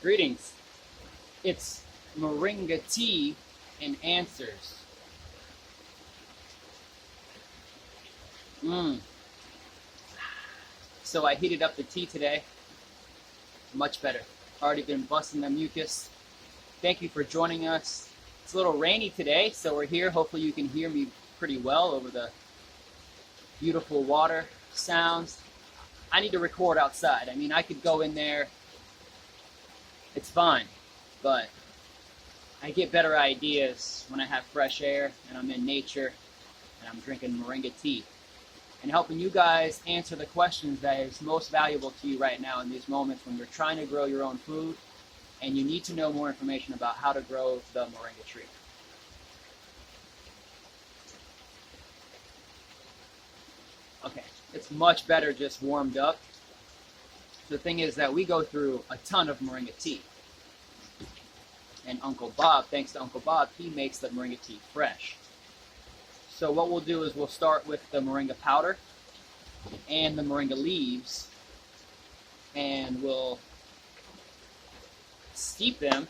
Greetings. It's Moringa Tea and Answers. So I heated up the tea today. Much better. Already been busting the mucus. Thank you for joining us. It's a little rainy today, so we're here. Hopefully you can hear me pretty well over the beautiful water sounds. I need to record outside. I mean, I could go in there. It's fine, but I get better ideas when I have fresh air and I'm in nature and I'm drinking Moringa tea and helping you guys answer the questions that is most valuable to you right now in these moments when you're trying to grow your own food and you need to know more information about how to grow the Moringa tree. Okay, it's much better just warmed up. The thing is that we go through a ton of Moringa tea. And Uncle Bob, thanks to Uncle Bob, he makes the Moringa tea fresh. So what we'll do is we'll start with the Moringa powder and the Moringa leaves, and we'll steep them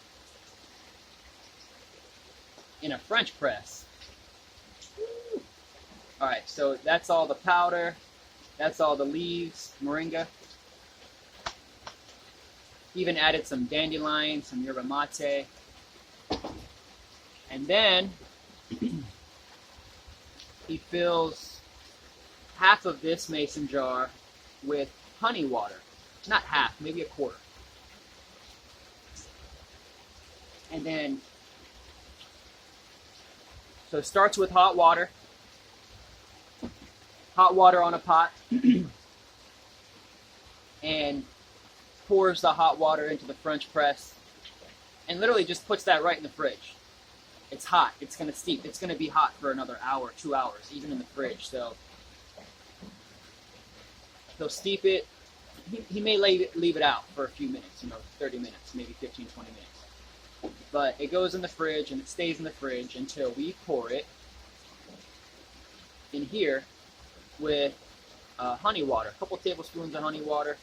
in a French press. Alright, so that's all the powder, that's all the leaves, Moringa. Even added some dandelion, some yerba mate. And then he fills half of this mason jar with honey water. Not half, maybe a quarter. And then, so it starts with hot water. Hot water on a pot. And pours the hot water into the French press and literally just puts that right in the fridge. It's hot. It's going to steep. It's going to be hot for another hour, 2 hours, even in the fridge. So he'll steep it. He may leave it out for a few minutes, 30 minutes, maybe 15, 20 minutes. But it goes in the fridge and it stays in the fridge until we pour it in here with honey water. A couple tablespoons of honey water.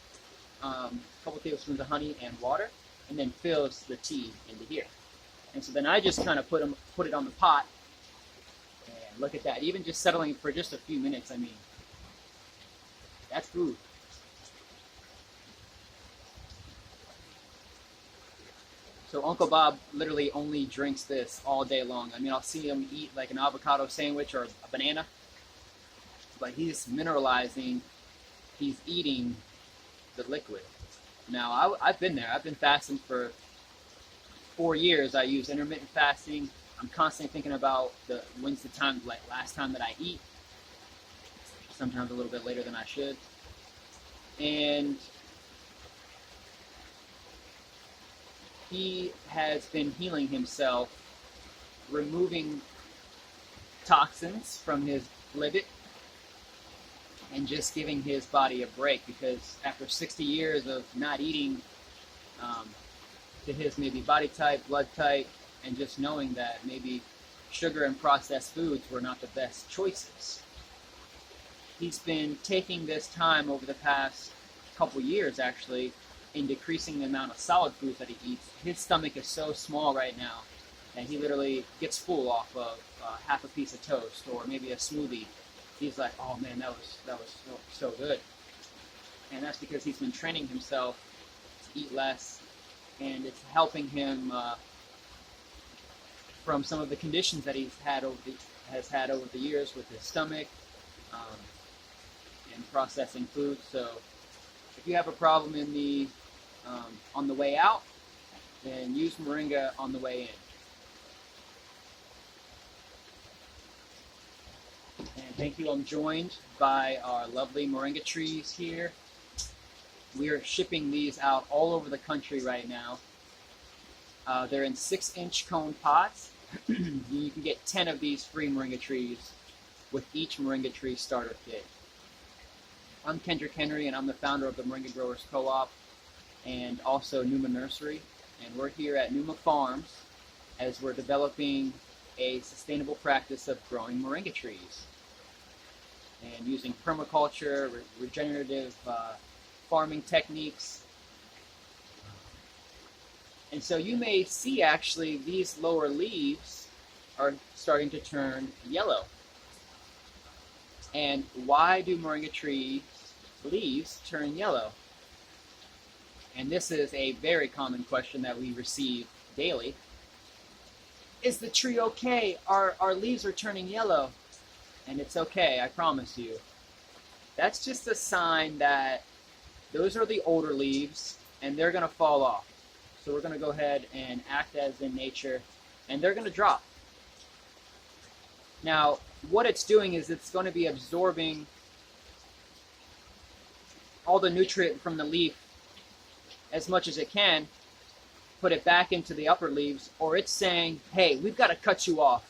A couple tablespoons of honey and water, and then fills the tea into here. And so then I just kind of put it on the pot, and look at that. Even just settling for just a few minutes, I mean, that's food. So Uncle Bob literally only drinks this all day long. I mean, I'll see him eat like an avocado sandwich or a banana, but he's mineralizing, he's eating the liquid. Now, I've been there. I've been fasting for 4 years. I use intermittent fasting. I'm constantly thinking about when's the time, like last time that I eat. Sometimes a little bit later than I should. And he has been healing himself, removing toxins from his liver, and just giving his body a break, because after 60 years of not eating to his maybe body type, blood type, and just knowing that maybe sugar and processed foods were not the best choices, he's been taking this time over the past couple years actually in decreasing the amount of solid foods that he eats. His stomach is so small right now that he literally gets full off of half a piece of toast or maybe a smoothie. He's like, oh man, that was so good. And that's because he's been training himself to eat less, and it's helping him from some of the conditions that has had over the years with his stomach and processing food. So if you have a problem in the on the way out, then use Moringa on the way in. And thank you. I'm joined by our lovely Moringa trees here. We are shipping these out all over the country right now. They're in 6-inch cone pots. You can get 10 of these free Moringa trees with each Moringa tree starter kit. I'm Kendrick Henry, and I'm the founder of the Moringa Growers Co-op and also Numa Nursery. And we're here at Numa Farms as we're developing a sustainable practice of growing Moringa trees and using permaculture, regenerative farming techniques And so you may see actually these lower leaves are starting to turn yellow. And why do moringa tree leaves turn yellow? And this is a very common question that we receive daily. Is the tree okay? Our leaves are turning yellow. And it's okay, I promise you. That's just a sign that those are the older leaves and they're going to fall off. So we're going to go ahead and act as in nature and they're going to drop. Now, what it's doing is it's going to be absorbing all the nutrient from the leaf as much as it can, put it back into the upper leaves, or it's saying, hey, we've got to cut you off.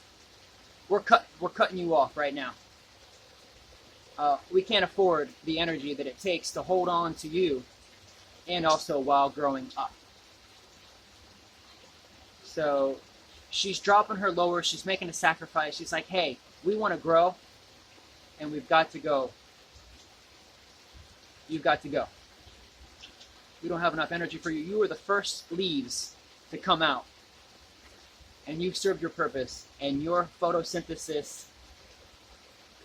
We're cutting you off right now. We can't afford the energy that it takes to hold on to you and also while growing up. So she's dropping her lower, she's making a sacrifice. She's like, hey, we want to grow and we've got to go. You've got to go. We don't have enough energy for you. You are the first leaves to come out. And you've served your purpose, and your photosynthesis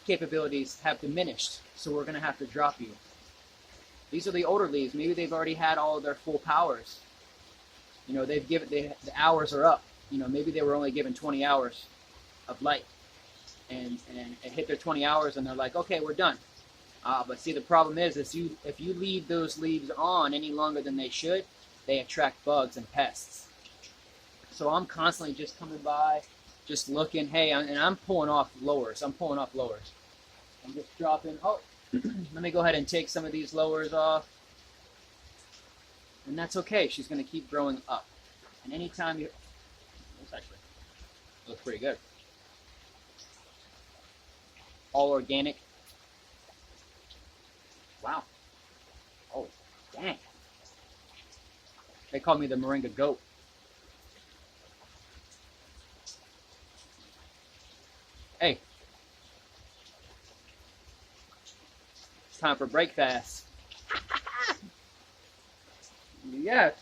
capabilities have diminished, so we're going to have to drop you. These are the older leaves. Maybe they've already had all of their full powers. You know, the hours are up. You know, maybe they were only given 20 hours of light, and it hit their 20 hours, and they're like, okay, we're done. But see, the problem is if you leave those leaves on any longer than they should, they attract bugs and pests. So I'm constantly just coming by, just looking, hey, and I'm pulling off lowers. I'm just dropping. Oh, let me go ahead and take some of these lowers off. And that's okay. She's going to keep growing up. And anytime you... This actually looks pretty good. All organic. Wow. Oh, dang. They call me the Moringa goat. Hey, it's time for break fast. Yes.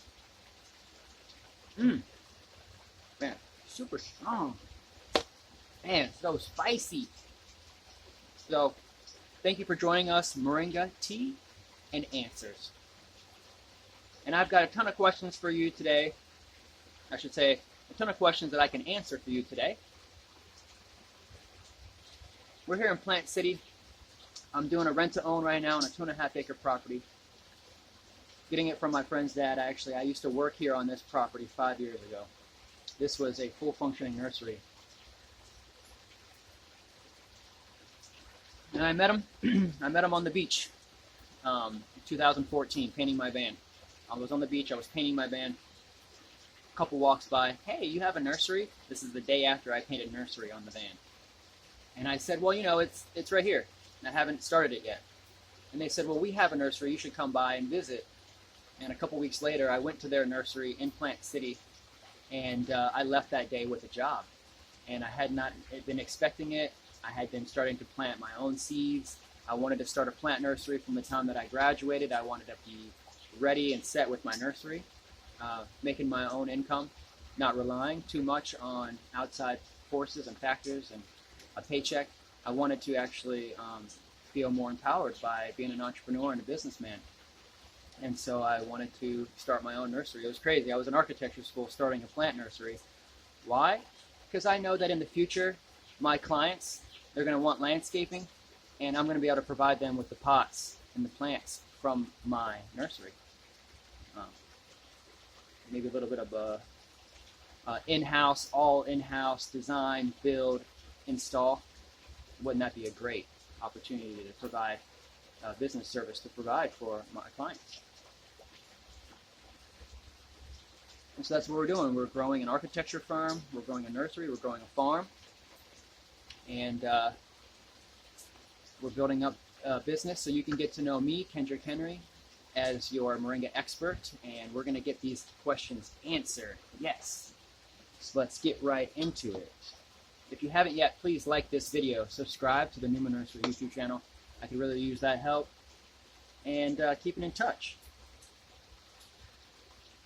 Man, super strong. Man, so spicy. So, thank you for joining us, Moringa Tea and Answers. And I've got a ton of questions for you today. I should say, a ton of questions that I can answer for you today. We're here in Plant City. I'm doing a rent-to-own right now on a 2.5-acre property. Getting it from my friend's dad, actually. I used to work here on this property 5 years ago. This was a full-functioning nursery. And I met him. I met him on the beach in 2014, painting my van. I was on the beach. I was painting my van. A couple walks by. Hey, you have a nursery? This is the day after I painted nursery on the van. And I said, well, you know, it's right here. I haven't started it yet. And they said, well, we have a nursery. You should come by and visit. And a couple weeks later, I went to their nursery in Plant City, and I left that day with a job. And I had not been expecting it. I had been starting to plant my own seeds. I wanted to start a plant nursery from the time that I graduated. I wanted to be ready and set with my nursery, making my own income, not relying too much on outside forces and factors and a paycheck. I wanted to actually feel more empowered by being an entrepreneur and a businessman. And so I wanted to start my own nursery. It was crazy. I was in architecture school starting a plant nursery. Why? Because I know that in the future, my clients, they're going to want landscaping, and I'm going to be able to provide them with the pots and the plants from my nursery. Maybe a little bit of in-house, all in-house design, build, install. Wouldn't that be a great opportunity to provide a business service to provide for my clients? And so that's what we're doing. We're growing an architecture firm, we're growing a nursery, we're growing a farm, and we're building up a business so you can get to know me, Kendrick Henry, as your Moringa expert, and we're going to get these questions answered. Yes. So let's get right into it. If you haven't yet, please like this video, subscribe to the Numa Nursery YouTube channel. I could really use that help, and keeping in touch.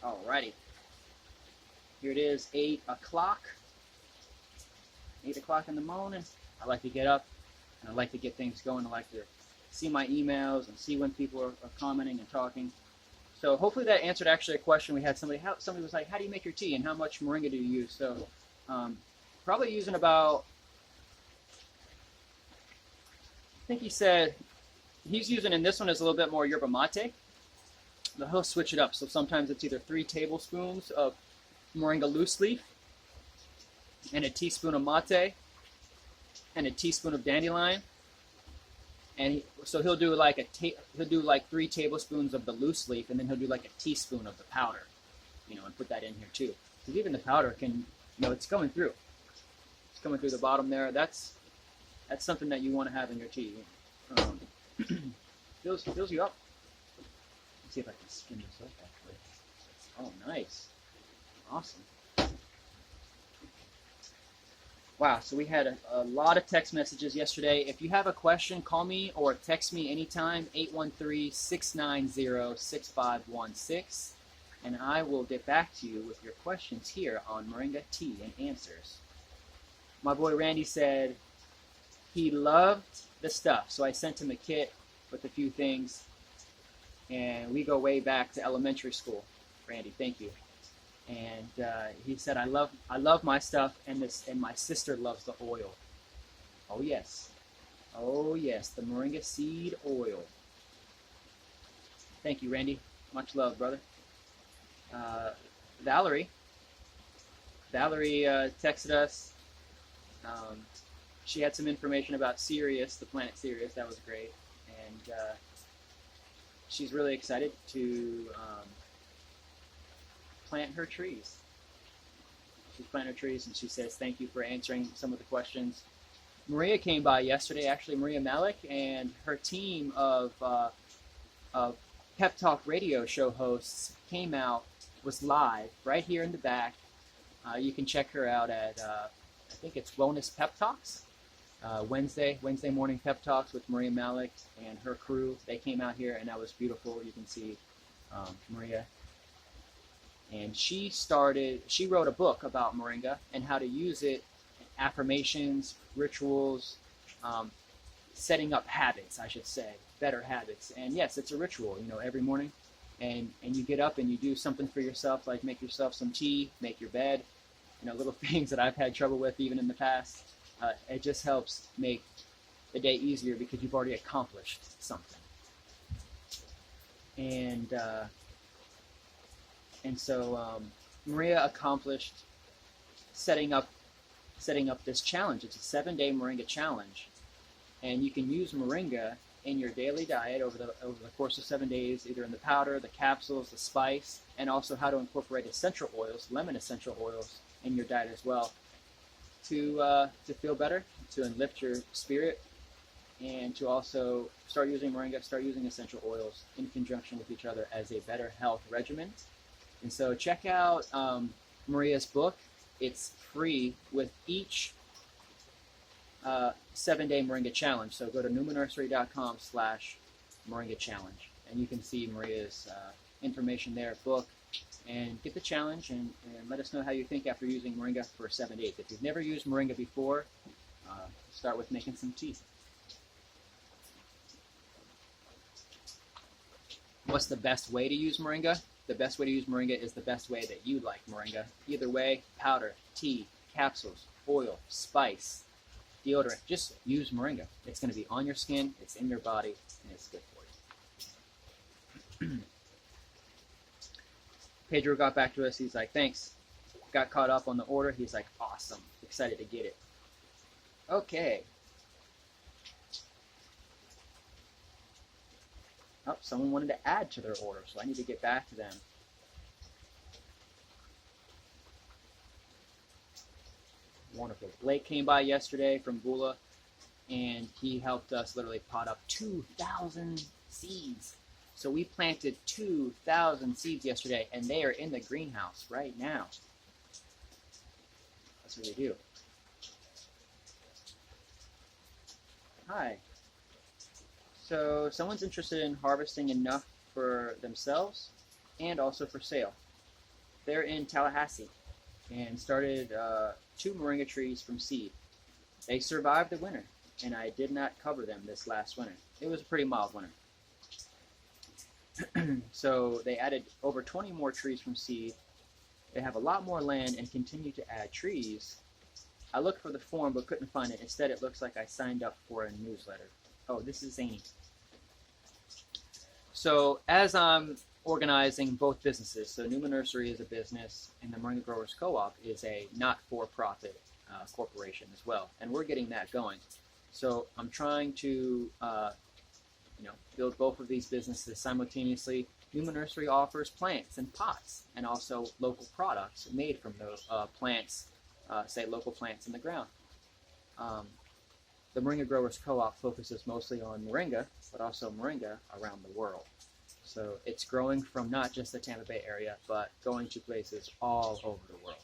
Alrighty. Here it is, 8 o'clock. 8 o'clock in the morning. I like to get up and I like to get things going. I like to see my emails and see when people are commenting and talking. So hopefully that answered actually a question we had. Somebody was like, how do you make your tea and how much moringa do you use? So probably using about, I think he said, he's using, in this one is a little bit more yerba mate, but he'll switch it up. So sometimes it's either 3 tablespoons of moringa loose leaf and a teaspoon of mate and a teaspoon of dandelion. And so he'll do like he'll do like 3 tablespoons of the loose leaf, and then he'll do like a teaspoon of the powder, and put that in here too. Because even the powder can, it's coming through. It's coming through the bottom there. That's something that you want to have in your tea. Fills you up. Let's see if I can skim this up actually. Oh, nice. Awesome. Wow, so we had a lot of text messages yesterday. If you have a question, call me or text me anytime, 813-690-6516, and I will get back to you with your questions here on Moringa Tea and Answers. My boy Randy said he loved the stuff, so I sent him a kit with a few things, and we go way back to elementary school. Randy, thank you. And he said, I love my stuff, and my sister loves the oil. Oh yes, the moringa seed oil. Thank you, Randy. Much love, brother. Valerie texted us. She had some information about Sirius, the planet Sirius. That was great, and she's really excited to plant her trees. She's planting her trees, and she says thank you for answering some of the questions. Maria came by yesterday, actually, Maria Malik, and her team of Pep Talk radio show hosts came out, was live right here in the back. You can check her out at, I think it's Wellness Pep Talks, Wednesday morning Pep Talks with Maria Malik and her crew. They came out here, and that was beautiful. You can see Maria. And she wrote a book about moringa and how to use it, affirmations, rituals, setting up habits, I should say, better habits. And yes, it's a ritual, every morning. And you get up and you do something for yourself, like make yourself some tea, make your bed, little things that I've had trouble with even in the past. It just helps make the day easier because you've already accomplished something. And so Maria accomplished setting up this challenge. It's a 7-day Moringa challenge, and you can use Moringa in your daily diet over the course of 7 days, either in the powder, the capsules, the spice, and also how to incorporate essential oils, lemon essential oils, in your diet as well, to feel better, to lift your spirit, and to also start using Moringa, start using essential oils in conjunction with each other as a better health regimen. And so check out Maria's book. It's free with each 7-day Moringa challenge. So go to newmanursery.com/Moringa challenge, and you can see Maria's information there, book, and get the challenge and let us know how you think after using Moringa for 7 days. If you've never used Moringa before, start with making some tea. What's the best way to use Moringa? The best way to use Moringa is the best way that you like Moringa. Either way, powder, tea, capsules, oil, spice, deodorant, just use Moringa. It's going to be on your skin, it's in your body, and it's good for you. Pedro got back to us. He's like, thanks. Got caught up on the order. He's like, awesome. Excited to get it. Okay. Oh, someone wanted to add to their order, so I need to get back to them. Wonderful. Blake came by yesterday from Bula, and he helped us literally pot up 2,000 seeds. So we planted 2,000 seeds yesterday, and they are in the greenhouse right now. That's what we do. Hi. So someone's interested in harvesting enough for themselves and also for sale. They're in Tallahassee. and started 2 moringa trees from seed. They survived the winter, and I did not cover them this last winter. It was a pretty mild winter. So they added over 20 more trees from seed. They have a lot more land and continue to add trees. I looked for the form but couldn't find it. Instead, it looks like I signed up for a newsletter. Oh, this is Zany. So as I'm organizing both businesses, so Numa Nursery is a business and the Moringa Growers Co-op is a not-for-profit corporation as well, and we're getting that going. So I'm trying to build both of these businesses simultaneously. Numa Nursery offers plants and pots and also local products made from those plants, say local plants in the ground. The Moringa Growers Co-op focuses mostly on moringa, but also moringa around the world. So it's growing from not just the Tampa Bay area, but going to places all over the world.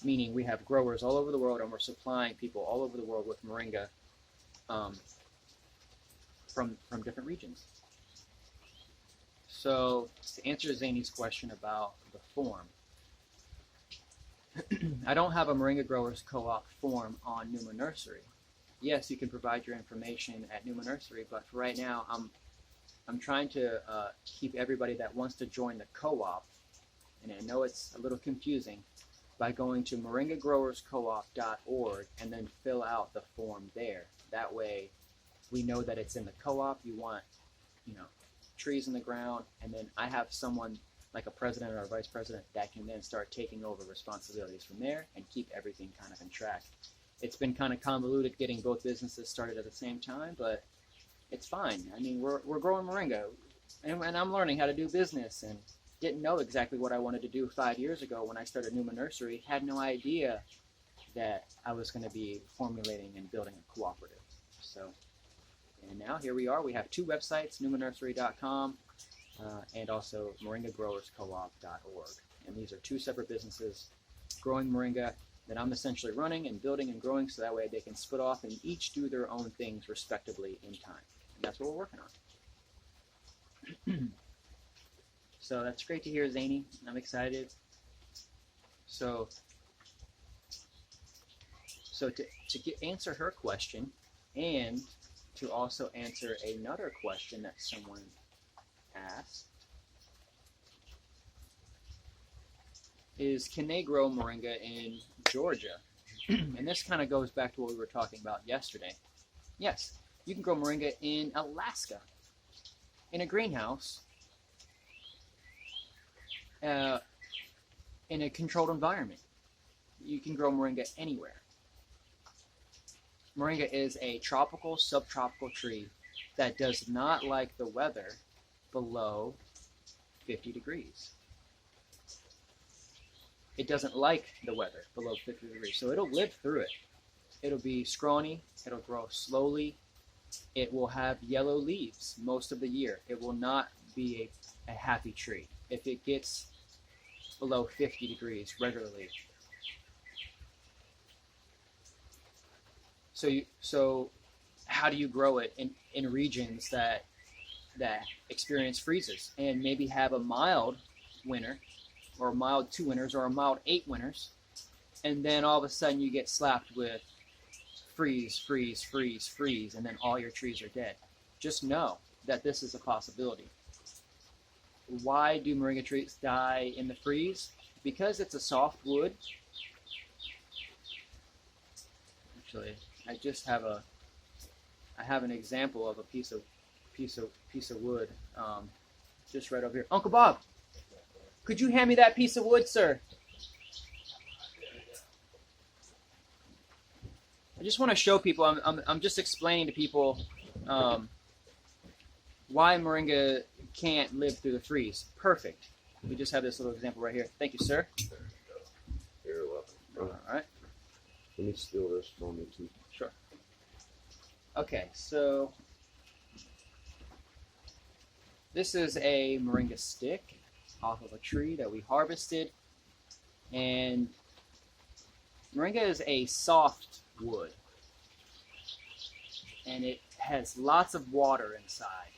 Meaning we have growers all over the world, and we're supplying people all over the world with moringa from different regions. So to answer Zany's question about the form, I don't have a Moringa Growers Co-op form on Numa Nursery. Yes, you can provide your information at Numa Nursery, but for right now, I'm trying to keep everybody that wants to join the co-op, and I know it's a little confusing, by going to moringagrowerscoop.org and then fill out the form there. That way, we know that it's in the co-op. You want, trees in the ground, and then I have someone like a president or a vice president that can then start taking over responsibilities from there and keep everything kind of in track. It's been kind of convoluted getting both businesses started at the same time, but it's fine. I mean, we're growing moringa, and I'm learning how to do business, and didn't know exactly what I wanted to do 5 years ago when I started Numa Nursery. Had no idea that I was going to be formulating and building a cooperative. So, and now here we are. We have 2 websites, numanursery.com and also moringagrowerscoop.org. And these are 2 separate businesses growing moringa that I'm essentially running and building and growing, so that way they can split off and each do their own things respectively in time. And that's what we're working on. So that's great to hear, Zany. I'm excited. So to answer her question, and to also answer another question that someone asked, is can they grow moringa in Georgia? And this kind of goes back to what we were talking about yesterday. Yes, you can grow moringa in Alaska, in a greenhouse, in a controlled environment. You can grow moringa anywhere. Moringa is a tropical, subtropical tree that does not like the weather below 50 degrees. It doesn't like the weather below 50 degrees, so it'll live through it. It'll be scrawny, it'll grow slowly, it will have yellow leaves most of the year. It will not be a happy tree if it gets below 50 degrees regularly. So how do you grow it in regions that experience freezes and maybe have a mild winter, or a mild 2 winters, or a mild 8 winters, and then all of a sudden you get slapped with freeze, freeze, freeze, freeze, and then all your trees are dead? Just know that this is a possibility. Why do moringa trees die in the freeze? Because it's a soft wood. Actually, I have an example of a piece of wood just right over here. Uncle Bob, could you hand me that piece of wood, sir? I just want to show people. I'm just explaining to people why moringa can't live through the freeze. Perfect. We just have this little example right here. Thank you, sir. You're welcome. All right. Let me steal this from you too. Sure. Okay, so this is a moringa stick off of a tree that we harvested, and moringa is a soft wood, and it has lots of water inside.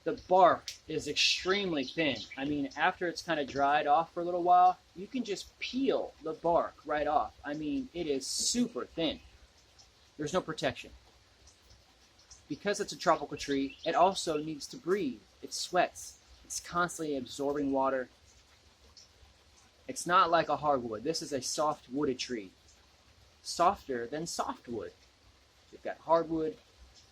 the bark is extremely thin. I mean, after it's kind of dried off for a little while, you can just peel the bark right off. I mean, it is super thin. There's no protection. Because it's a tropical tree, it also needs to breathe. It sweats. It's constantly absorbing water. It's not like a hardwood. This is a soft wooded tree. Softer than softwood. You've got hardwood,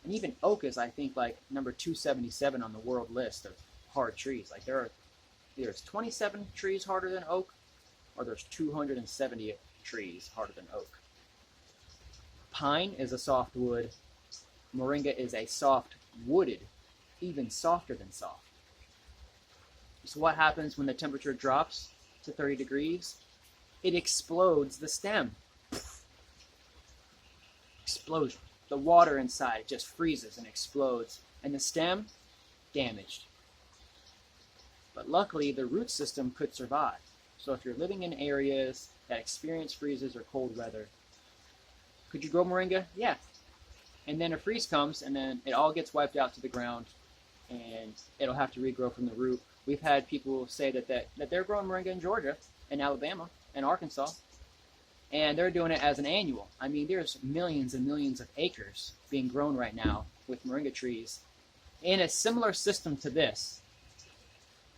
and even oak is, I think, like number 277 on the world list of hard trees. Like there's 27 trees harder than oak, or there's 270 trees harder than oak. Pine is a softwood. Moringa is a soft wooded, even softer than soft. So what happens when the temperature drops to 30 degrees? It explodes the stem. Explosion. The water inside just freezes and explodes, and the stem, damaged. But luckily, the root system could survive. So if you're living in areas that experience freezes or cold weather, could you grow moringa? Yeah. And then a freeze comes, and then it all gets wiped out to the ground, and it'll have to regrow from the root. We've had people say that they're growing moringa in Georgia, and Alabama, and Arkansas, and they're doing it as an annual. I mean, there's millions and millions of acres being grown right now with moringa trees in a similar system to this,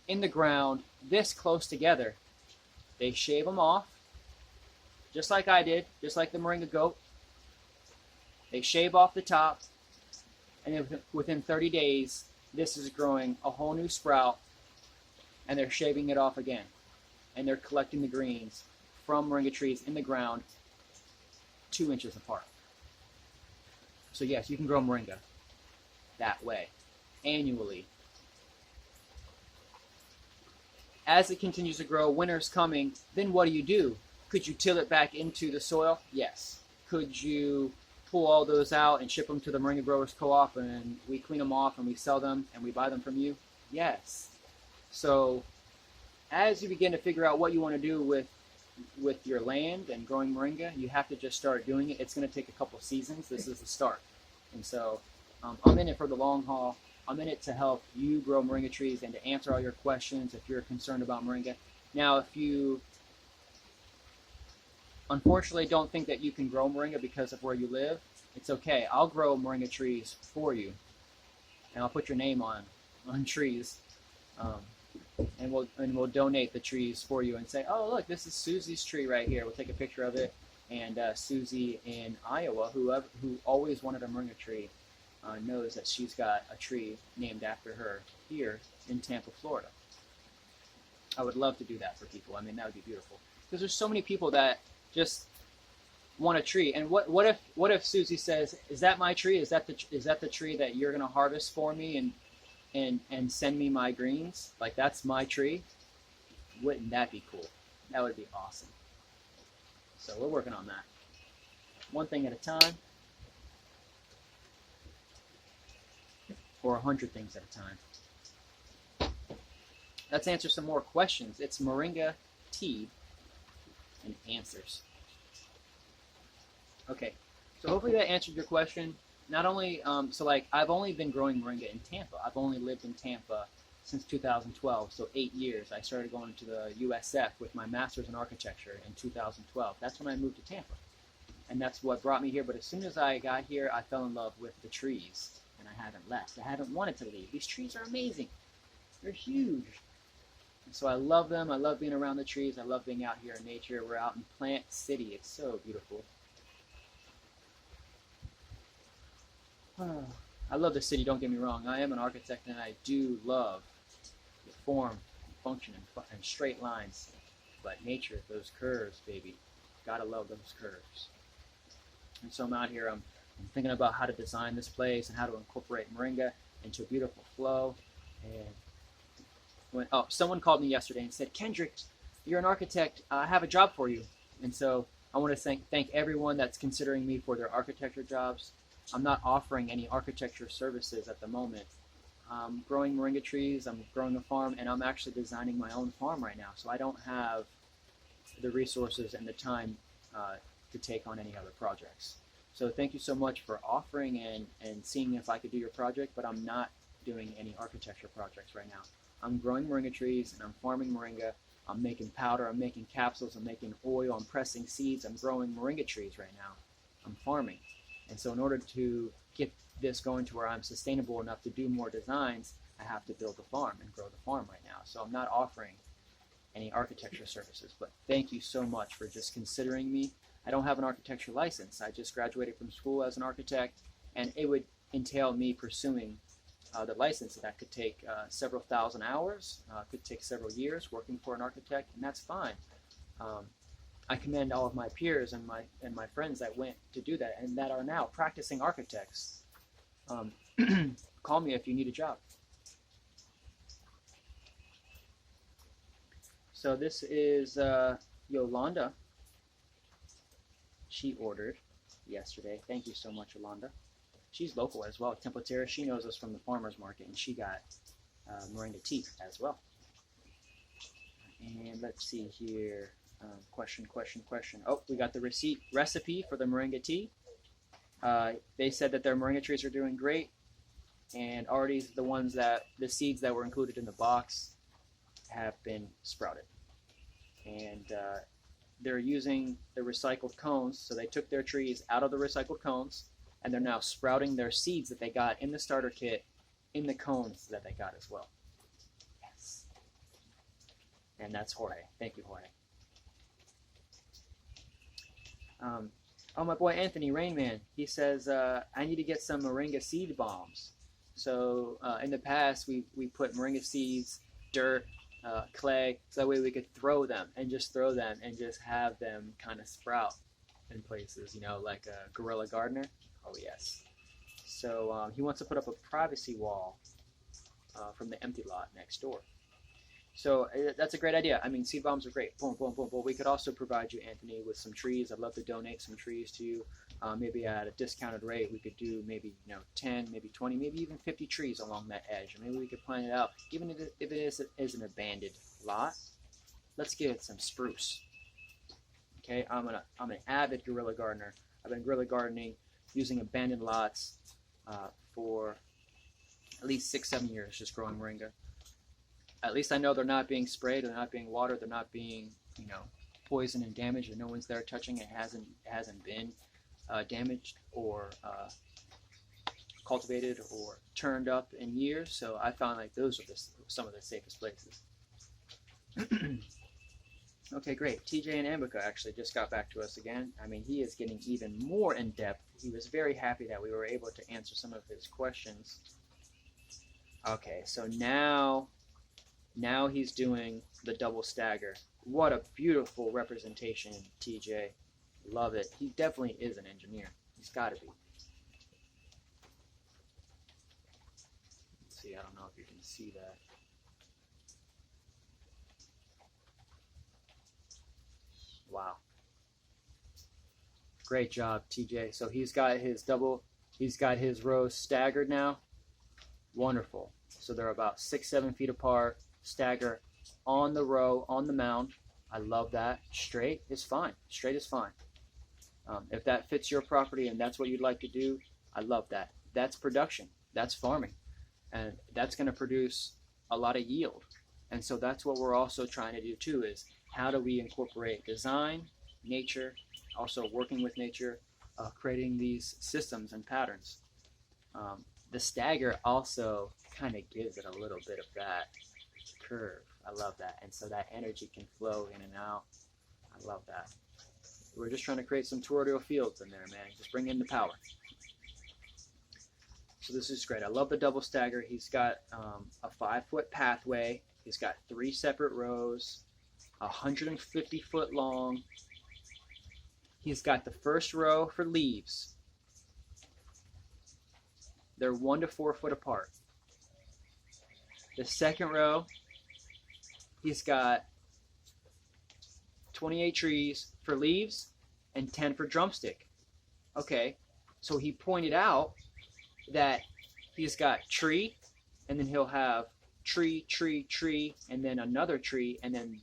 in the ground, this close together. They shave them off, just like I did, just like the moringa goat. They shave off the top, and then within 30 days, this is growing a whole new sprout, and they're shaving it off again. And they're collecting the greens from moringa trees in the ground 2 inches apart. So yes, you can grow moringa that way, annually. As it continues to grow, winter's coming, then what do? Could you till it back into the soil? Yes. Could you pull all those out and ship them to the Moringa Growers Co-op, and we clean them off and we sell them and we buy them from you? Yes. So as you begin to figure out what you want to do with your land and growing moringa, you have to just start doing it. It's going to take a couple seasons. This is the start. And so I'm in it for the long haul. I'm in it to help you grow moringa trees and to answer all your questions if you're concerned about moringa. Now, if you unfortunately don't think that you can grow moringa because of where you live, it's okay. I'll grow moringa trees for you, and I'll put your name on trees, and we'll donate the trees for you and say, oh, look, this is Susie's tree right here. We'll take a picture of it, and Susie in Iowa, who always wanted a moringa tree, knows that she's got a tree named after her here in Tampa, Florida. I would love to do that for people. I mean, that would be beautiful, because there's so many people that just want a tree. And what if Susie says, "Is that my tree? Is that the tree that you're gonna harvest for me and send me my greens? Like, that's my tree." Wouldn't that be cool? That would be awesome. So we're working on that, one thing at a time, or 100 things at a time. Let's answer some more questions. It's Moringa tea and answers. Okay, so hopefully that answered your question. Not only, I've only been growing moringa in Tampa. I've only lived in Tampa since 2012, so 8 years. I started going to the USF with my master's in architecture in 2012. That's when I moved to Tampa, and that's what brought me here. But as soon as I got here, I fell in love with the trees, and I haven't left. I haven't wanted to leave. These trees are amazing. They're huge. And so I love them. I love being around the trees. I love being out here in nature. We're out in Plant City. It's so beautiful. I love the city, don't get me wrong. I am an architect, and I do love the form, function, and straight lines. But nature, those curves, baby. Gotta love those curves. And so I'm out here, I'm thinking about how to design this place and how to incorporate moringa into a beautiful flow. And someone called me yesterday and said, "Kendrick, you're an architect. I have a job for you." And so I want to thank everyone that's considering me for their architecture jobs. I'm not offering any architecture services at the moment. I'm growing moringa trees, I'm growing a farm, and I'm actually designing my own farm right now. So I don't have the resources and the time to take on any other projects. So thank you so much for offering and seeing if I could do your project, but I'm not doing any architecture projects right now. I'm growing moringa trees and I'm farming moringa. I'm making powder, I'm making capsules, I'm making oil, I'm pressing seeds, I'm growing moringa trees right now. I'm farming. And so in order to get this going to where I'm sustainable enough to do more designs, I have to build the farm and grow the farm right now. So I'm not offering any architecture services, but thank you so much for just considering me. I don't have an architecture license. I just graduated from school as an architect, and it would entail me pursuing the license. That could take several thousand hours, could take several years working for an architect, and that's fine. I commend all of my peers and my friends that went to do that and that are now practicing architects. Call me if you need a job. So this is Yolanda. She ordered yesterday. Thank you so much, Yolanda. She's local as well, Temple Terrace. She knows us from the farmer's market, and she got Moringa tea as well. And let's see here. Question. Oh, we got the recipe for the Moringa tea. They said that their Moringa trees are doing great, and already the seeds that were included in the box have been sprouted. And they're using the recycled cones, so they took their trees out of the recycled cones, and they're now sprouting their seeds that they got in the starter kit in the cones that they got as well. Yes. And that's Jorge. Thank you, Jorge. Oh, my boy Anthony, Rainman, he says, I need to get some Moringa seed bombs. So in the past, we put Moringa seeds, dirt, clay, so that way we could throw them and just have them kind of sprout in places, like a guerrilla gardener. Oh, yes. So he wants to put up a privacy wall from the empty lot next door. So that's a great idea. I mean, seed bombs are great. Boom, boom, boom. But we could also provide you, Anthony, with some trees. I'd love to donate some trees to you. Maybe at a discounted rate, we could do maybe 10, maybe 20, maybe even 50 trees along that edge. Maybe we could plant it out, even if it is an abandoned lot. Let's give it some spruce. Okay, I'm an avid guerrilla gardener. I've been guerrilla gardening using abandoned lots for at least 6-7 years, just growing moringa. At least I know they're not being sprayed, they're not being watered, they're not being, poisoned and damaged, and no one's there touching it. It hasn't been damaged or cultivated or turned up in years. So I found like those are some of the safest places. Okay, great. TJ and Ambika actually just got back to us again. I mean, he is getting even more in depth. He was very happy that we were able to answer some of his questions. Okay, so now he's doing the double stagger. What a beautiful representation, TJ. Love it. He definitely is an engineer. He's got to be. Let's see, I don't know if you can see that. Wow. Great job, TJ. So he's got his rows staggered now. Wonderful. So they're about 6-7 feet apart. Stagger on the row, on the mound. I love that. Straight is fine. Straight is fine. If that fits your property and that's what you'd like to do, I love that. That's production. That's farming. And that's going to produce a lot of yield. And so that's what we're also trying to do too, is how do we incorporate design, nature, also working with nature, creating these systems and patterns. The stagger also kind of gives it a little bit of that curve. I love that. And so that energy can flow in and out. I love that. We're just trying to create some toroidal fields in there, man. Just bring in the power. So this is great. I love the double stagger. He's got a 5-foot pathway. He's got 3 separate rows, 150 foot long. He's got the first row for leaves. They're 1 to 4 foot apart. The second row, he's got 28 trees for leaves and 10 for drumstick. Okay, so he pointed out that he's got tree, and then he'll have tree, tree, tree, and then another tree, and then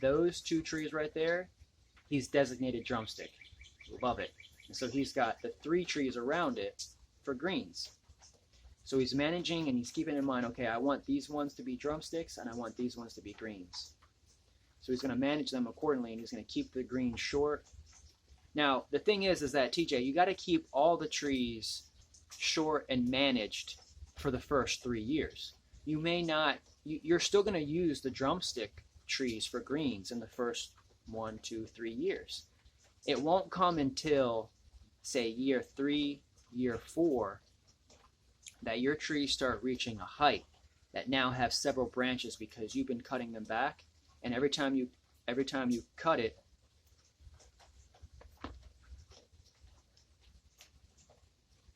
those 2 trees right there, he's designated drumstick. Love it. And so he's got the 3 trees around it for greens. So he's managing and he's keeping in mind, okay, I want these ones to be drumsticks and I want these ones to be greens. So he's going to manage them accordingly, and he's going to keep the greens short. Now, the thing is that, TJ, you got to keep all the trees short and managed for the first 3 years. You may not, you're still going to use the drumstick trees for greens in the first 1, 2, 3 years. It won't come until, say, year 3, year 4, that your trees start reaching a height that now have several branches because you've been cutting them back, and every time you cut it,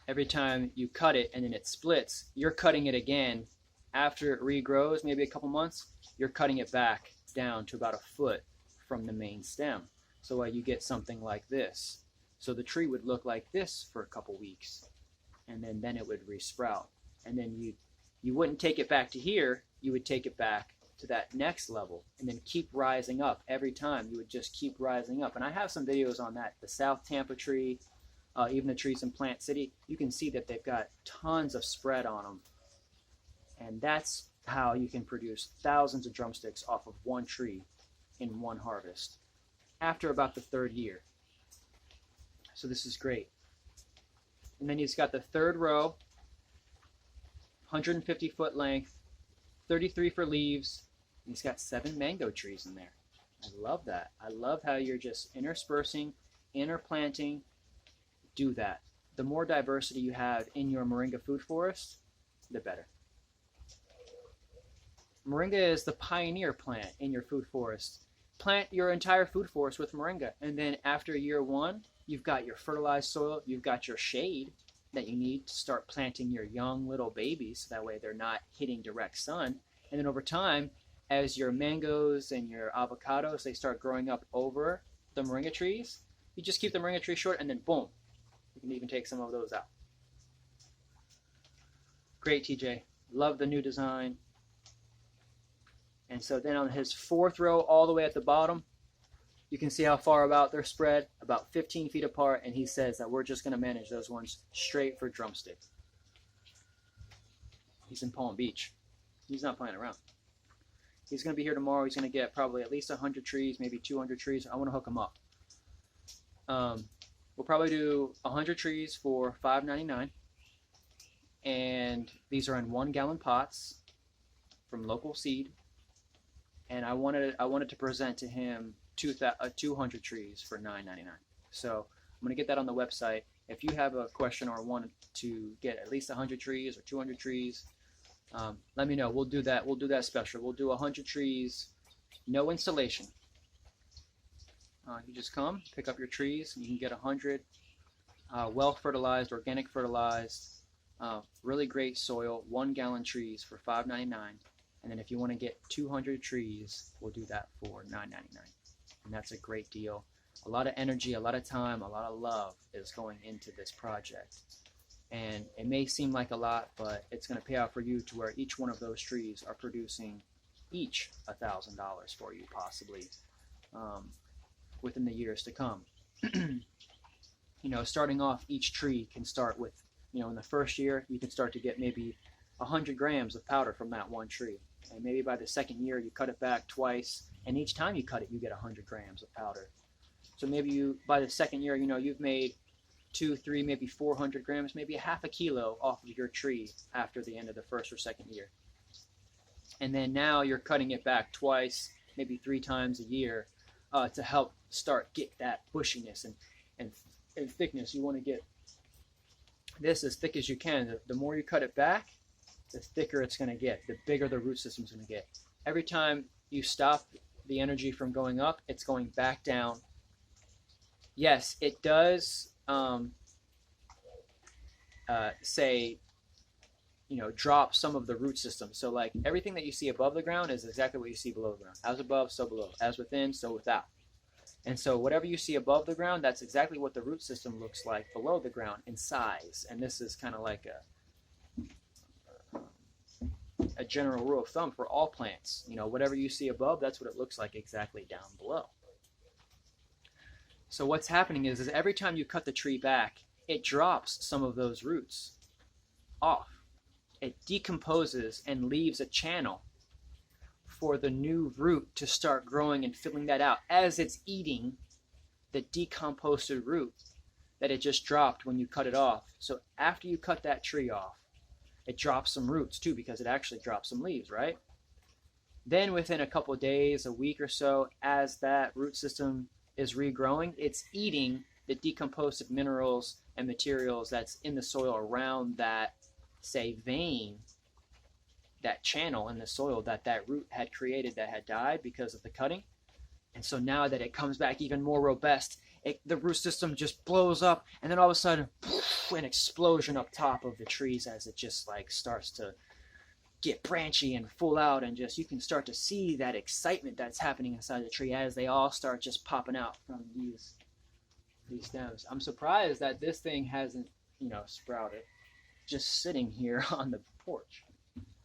and then it splits, you're cutting it again after it regrows, maybe a couple months, you're cutting it back down to about 1 foot from the main stem. So you get something like this. So the tree would look like this for a couple weeks, and then it would resprout. And then you wouldn't take it back to here, you would take it back to that next level and then keep rising up. Every time you would just keep rising up. And I have some videos on that. The South Tampa tree, even the trees in Plant City, you can see that they've got tons of spread on them. And that's how you can produce thousands of drumsticks off of one tree in one harvest after about the 3rd year. So this is great. And then he's got the 3rd row, 150-foot length, 33 for leaves. And he's got 7 mango trees in there. I love that. I love how you're just interspersing, interplanting. Do that. The more diversity you have in your moringa food forest, the better. Moringa is the pioneer plant in your food forest. Plant your entire food forest with moringa, and then after year 1, you've got your fertilized soil, you've got your shade that you need to start planting your young little babies, so that way they're not hitting direct sun. And then over time, as your mangoes and your avocados, they start growing up over the moringa trees, you just keep the moringa tree short, and then boom, you can even take some of those out. Great, TJ. Love the new design. And so then on his 4th row, all the way at the bottom, you can see how far about they're spread, about 15 feet apart, and he says that we're just going to manage those ones straight for drumstick. He's in Palm Beach. He's not playing around. He's going to be here tomorrow. He's going to get probably at least 100 trees, maybe 200 trees. I want to hook him up. We'll probably do 100 trees for $5.99, and these are in 1-gallon pots from local seed. And I wanted to present to him 200 trees for $9.99. So I'm going to get that on the website. If you have a question or want to get at least 100 trees or 200 trees, let me know. We'll do that. We'll do that special. We'll do 100 trees, no installation. You just come, pick up your trees, and you can get 100 well-fertilized, organic fertilized, really great soil, 1-gallon trees for $5.99. And then if you want to get 200 trees, we'll do that for $9.99. And that's a great deal. A lot of energy, a lot of time, a lot of love is going into this project. And it may seem like a lot, but it's going to pay out for you to where each one of those trees are producing each $1,000 for you, possibly, within the years to come. Starting off, each tree can start with, in the first year, you can start to get maybe 100 grams of powder from that one tree. And maybe by the 2nd year, you cut it back twice, and each time you cut it, you get 100 grams of powder. So maybe by the 2nd year, you've made 2, 3, maybe 400 grams, maybe a half a kilo off of your tree after the end of the 1st or 2nd year. And then now you're cutting it back twice, maybe 3 times a year to help start get that bushiness and thickness. You want to get this as thick as you can. The more you cut it back, the thicker it's going to get, the bigger the root system's going to get. Every time you stop the energy from going up, it's going back down. Yes, it does drop some of the root system. So like everything that you see above the ground is exactly what you see below the ground. As above, so below. As within, so without. And so whatever you see above the ground, that's exactly what the root system looks like below the ground in size. And this is kind of like a general rule of thumb for all plants. Whatever you see above, that's what it looks like exactly down below. So what's happening is every time you cut the tree back, it drops some of those roots off. it decomposes and leaves a channel for the new root to start growing and filling that out as it's eating the decomposted root that it just dropped when you cut it off. So after you cut that tree off, it drops some roots too, because it actually drops some leaves, right? Then within a couple of days, a week or so, as that root system is regrowing, it's eating the decomposed minerals and materials that's in the soil around that, say, vein, that channel in the soil that that root had created that had died because of the cutting. And so now that it comes back even more robust, the root system just blows up, and then all of a sudden, poof, an explosion up top of the trees as it just like starts to get branchy and full out, and just you can start to see that excitement that's happening inside the tree as they all start just popping out from these stems. I'm surprised that this thing hasn't, sprouted just sitting here on the porch.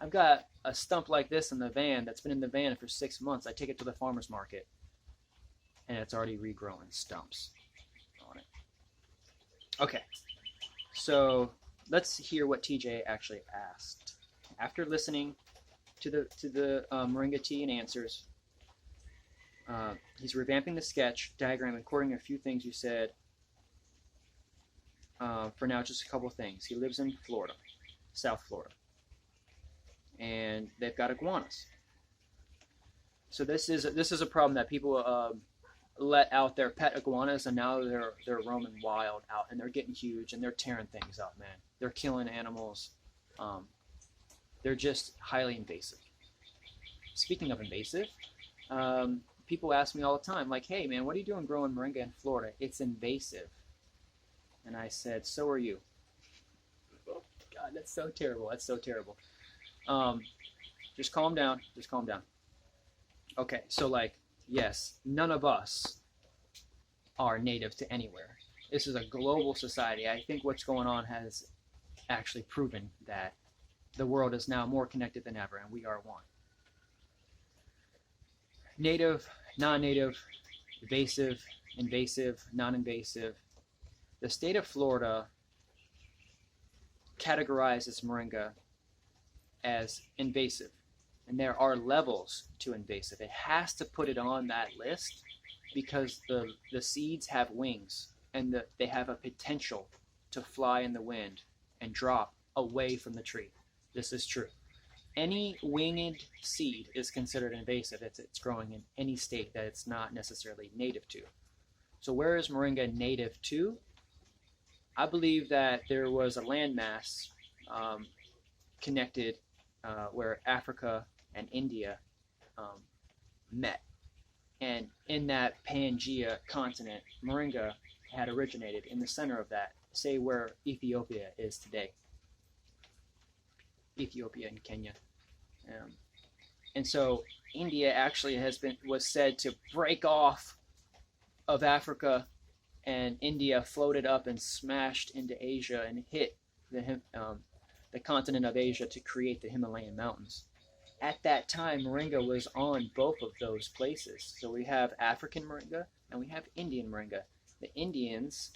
I've got a stump like this in the van that's been in the van for 6 months. I take it to the farmer's market, and it's already regrowing stumps on it. Okay, so let's hear what TJ actually asked. After listening to the Moringa tea and answers, he's revamping the sketch, diagram, and quoting a few things you said. For now, just a couple things. He lives in Florida, South Florida, and they've got iguanas. So this is a problem that people let out their pet iguanas, and now they're roaming wild out, and they're getting huge, and they're tearing things up, man. They're killing animals. They're just highly invasive. Speaking of invasive, people ask me all the time, like, hey, man, what are you doing growing moringa in Florida? It's invasive. And I said, so are you. Oh, God, that's so terrible. That's so terrible. Just calm down. Just calm down. Okay, so, yes, none of us are native to anywhere. This is a global society. I think what's going on has actually proven that the world is now more connected than ever, and we are one. Native, non-native, invasive, non-invasive. The state of Florida categorizes moringa as invasive, and there are levels to invasive. It has to put it on that list because the seeds have wings, and they have a potential to fly in the wind and drop away from the tree. This is true. Any winged seed is considered invasive. It's growing in any state that it's not necessarily native to. So where is moringa native to? I believe that there was a landmass connected where Africa and India met. And in that Pangea continent, moringa had originated in the center of that, say where Ethiopia is today. Ethiopia and Kenya. And so India actually was said to break off of Africa, and India floated up and smashed into Asia and hit the continent of Asia to create the Himalayan mountains. At that time, moringa was on both of those places. So we have African moringa and we have Indian moringa. The Indians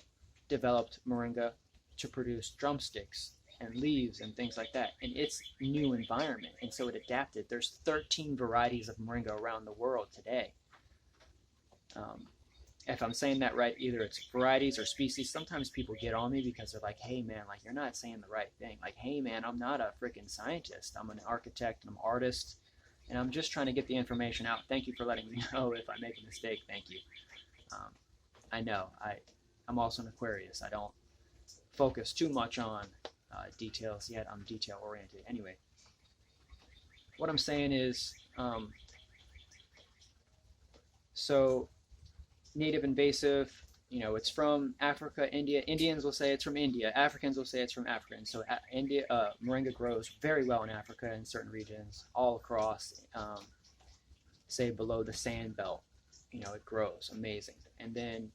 developed moringa to produce drumsticks and leaves and things like that in its new environment, and so it adapted. There's 13 varieties of moringa around the world today. If I'm saying that right, either it's varieties or species. Sometimes people get on me because they're like, hey man, you're not saying the right thing. Hey man, I'm not a freaking scientist. I'm an architect and I'm an artist, and I'm just trying to get the information out. Thank you for letting me know if I make a mistake. Thank you. I know I'm also an Aquarius. I don't focus too much on details yet. I'm detail oriented. Anyway, what I'm saying is, so native invasive, it's from Africa, India. Indians will say it's from India. Africans will say it's from Africa. And so moringa grows very well in Africa in certain regions, all across, say below the sand belt. It grows amazing. And then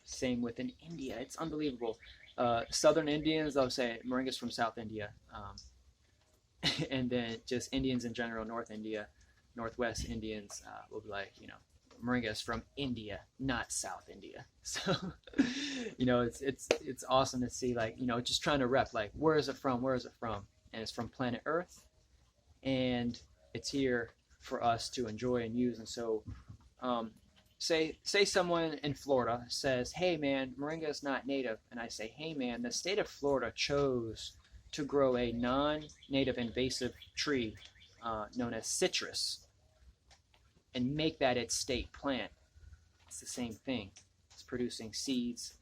same within India. It's unbelievable. Southern Indians, they'll say moringa's from South India. And then just Indians in general, North India, Northwest Indians will be like, moringa is from India, not South India. So, it's awesome to see, just trying to rep, where is it from? and it's from planet Earth, and it's here for us to enjoy and use. And so, say someone in Florida says, "Hey man, moringa is not native," and I say, "Hey man, the state of Florida chose to grow a non-native invasive tree known as citrus and make that its state plant." It's the same thing. It's producing seeds.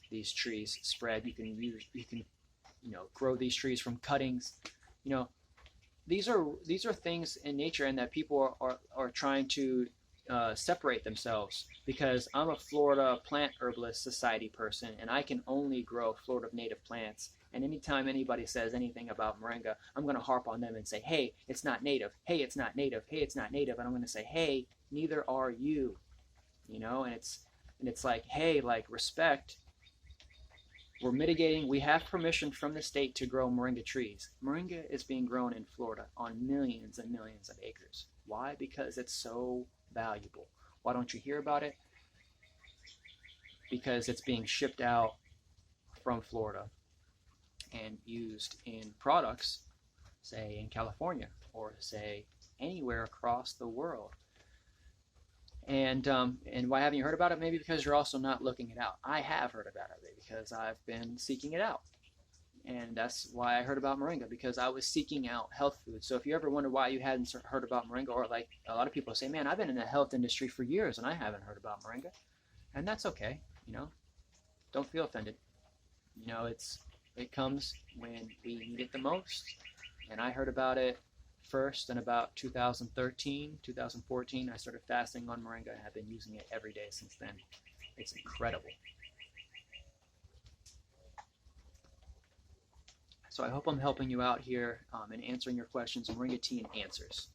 These trees spread. You can grow these trees from cuttings. These are things in nature, and that people are trying to separate themselves, because I'm a Florida Plant Herbalist Society person, and I can only grow Florida native plants. And anytime anybody says anything about moringa, I'm going to harp on them and say, "Hey, it's not native. Hey, it's not native. Hey, it's not native." And I'm going to say, "Hey, neither are you." And it's like, hey, like, respect. We're mitigating. We have permission from the state to grow moringa trees. Moringa is being grown in Florida on millions and millions of acres. Why? Because it's so valuable. Why don't you hear about it? Because it's being shipped out from Florida and used in products, say in California, or say anywhere across the world. And why haven't you heard about it? Maybe because you're also not looking it out. I have heard about it because I've been seeking it out. And that's why I heard about moringa, because I was seeking out health food. So if you ever wonder why you hadn't heard about moringa, or like a lot of people say, "Man, I've been in the health industry for years and I haven't heard about moringa." And that's okay, Don't feel offended. It comes when we need it the most. And I heard about it first in about 2013, 2014. I started fasting on moringa and have been using it every day since then. It's incredible. So I hope I'm helping you out here and answering your questions. Moringa tea and answers.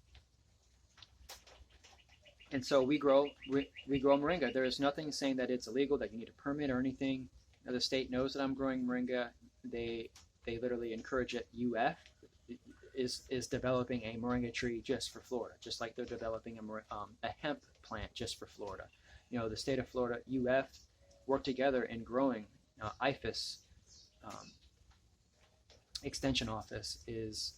And so we grow moringa. There is nothing saying that it's illegal, that you need a permit or anything. Now, the state knows that I'm growing moringa. They literally encourage it. UF is developing a moringa tree just for Florida, just like they're developing a hemp plant just for Florida. The state of Florida, UF, work together in growing. IFAS, Extension Office, is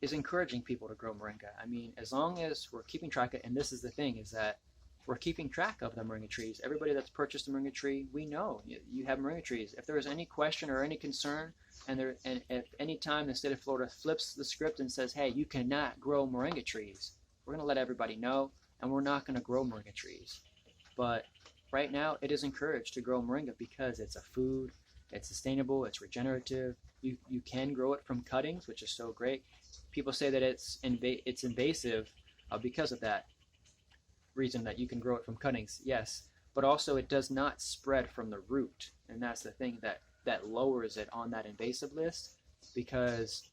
encouraging people to grow moringa. I mean, as long as we're keeping track of, and this is the thing, is that we're keeping track of the moringa trees. Everybody that's purchased a moringa tree, we know you have moringa trees. If there is any question or any concern, and if any time the state of Florida flips the script and says, "Hey, you cannot grow moringa trees," we're going to let everybody know, and we're not going to grow moringa trees. But right now, it is encouraged to grow moringa because it's a food, it's sustainable, it's regenerative. You can grow it from cuttings, which is so great. People say that it's invasive because of that reason, that you can grow it from cuttings, yes, but also it does not spread from the root, and that's the thing that lowers it on that invasive list, because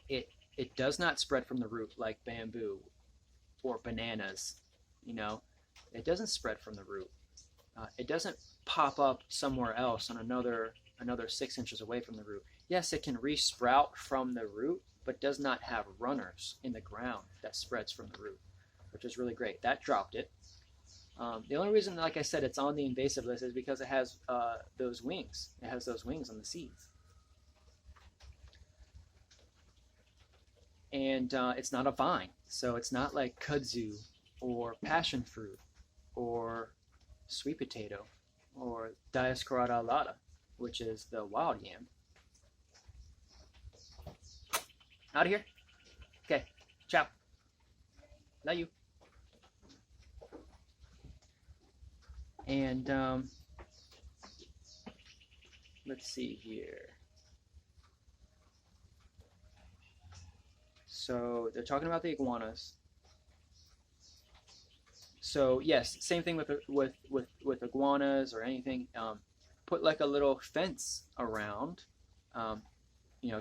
it does not spread from the root like bamboo or bananas. It doesn't spread from the root. It doesn't pop up somewhere else on another 6 inches away from the root. Yes, it can re-sprout from the root, but does not have runners in the ground that spreads from the root, which is really great. That dropped it. The only reason, like I said, it's on the invasive list is because it has those wings. It has those wings on the seeds. And it's not a vine, so it's not like kudzu or passion fruit or sweet potato or Dioscorata alata, which is the wild yam. Out of here. Okay. Ciao. Love you. And let's see here. So they're talking about the iguanas. So yes, same thing with iguanas or anything. Put like a little fence around.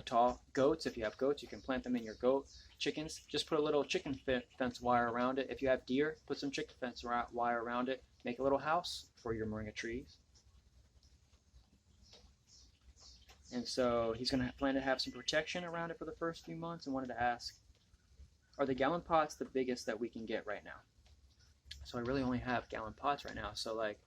Tall goats. If you have goats, you can plant them in your goat. Chickens, just put a little chicken fence wire around it. If you have deer, put some chicken fence wire around it. Make a little house for your moringa trees. And so he's going to plan to have some protection around it for the first few months, and wanted to ask, are the gallon pots the biggest that we can get right now? So I really only have gallon pots right now. So like,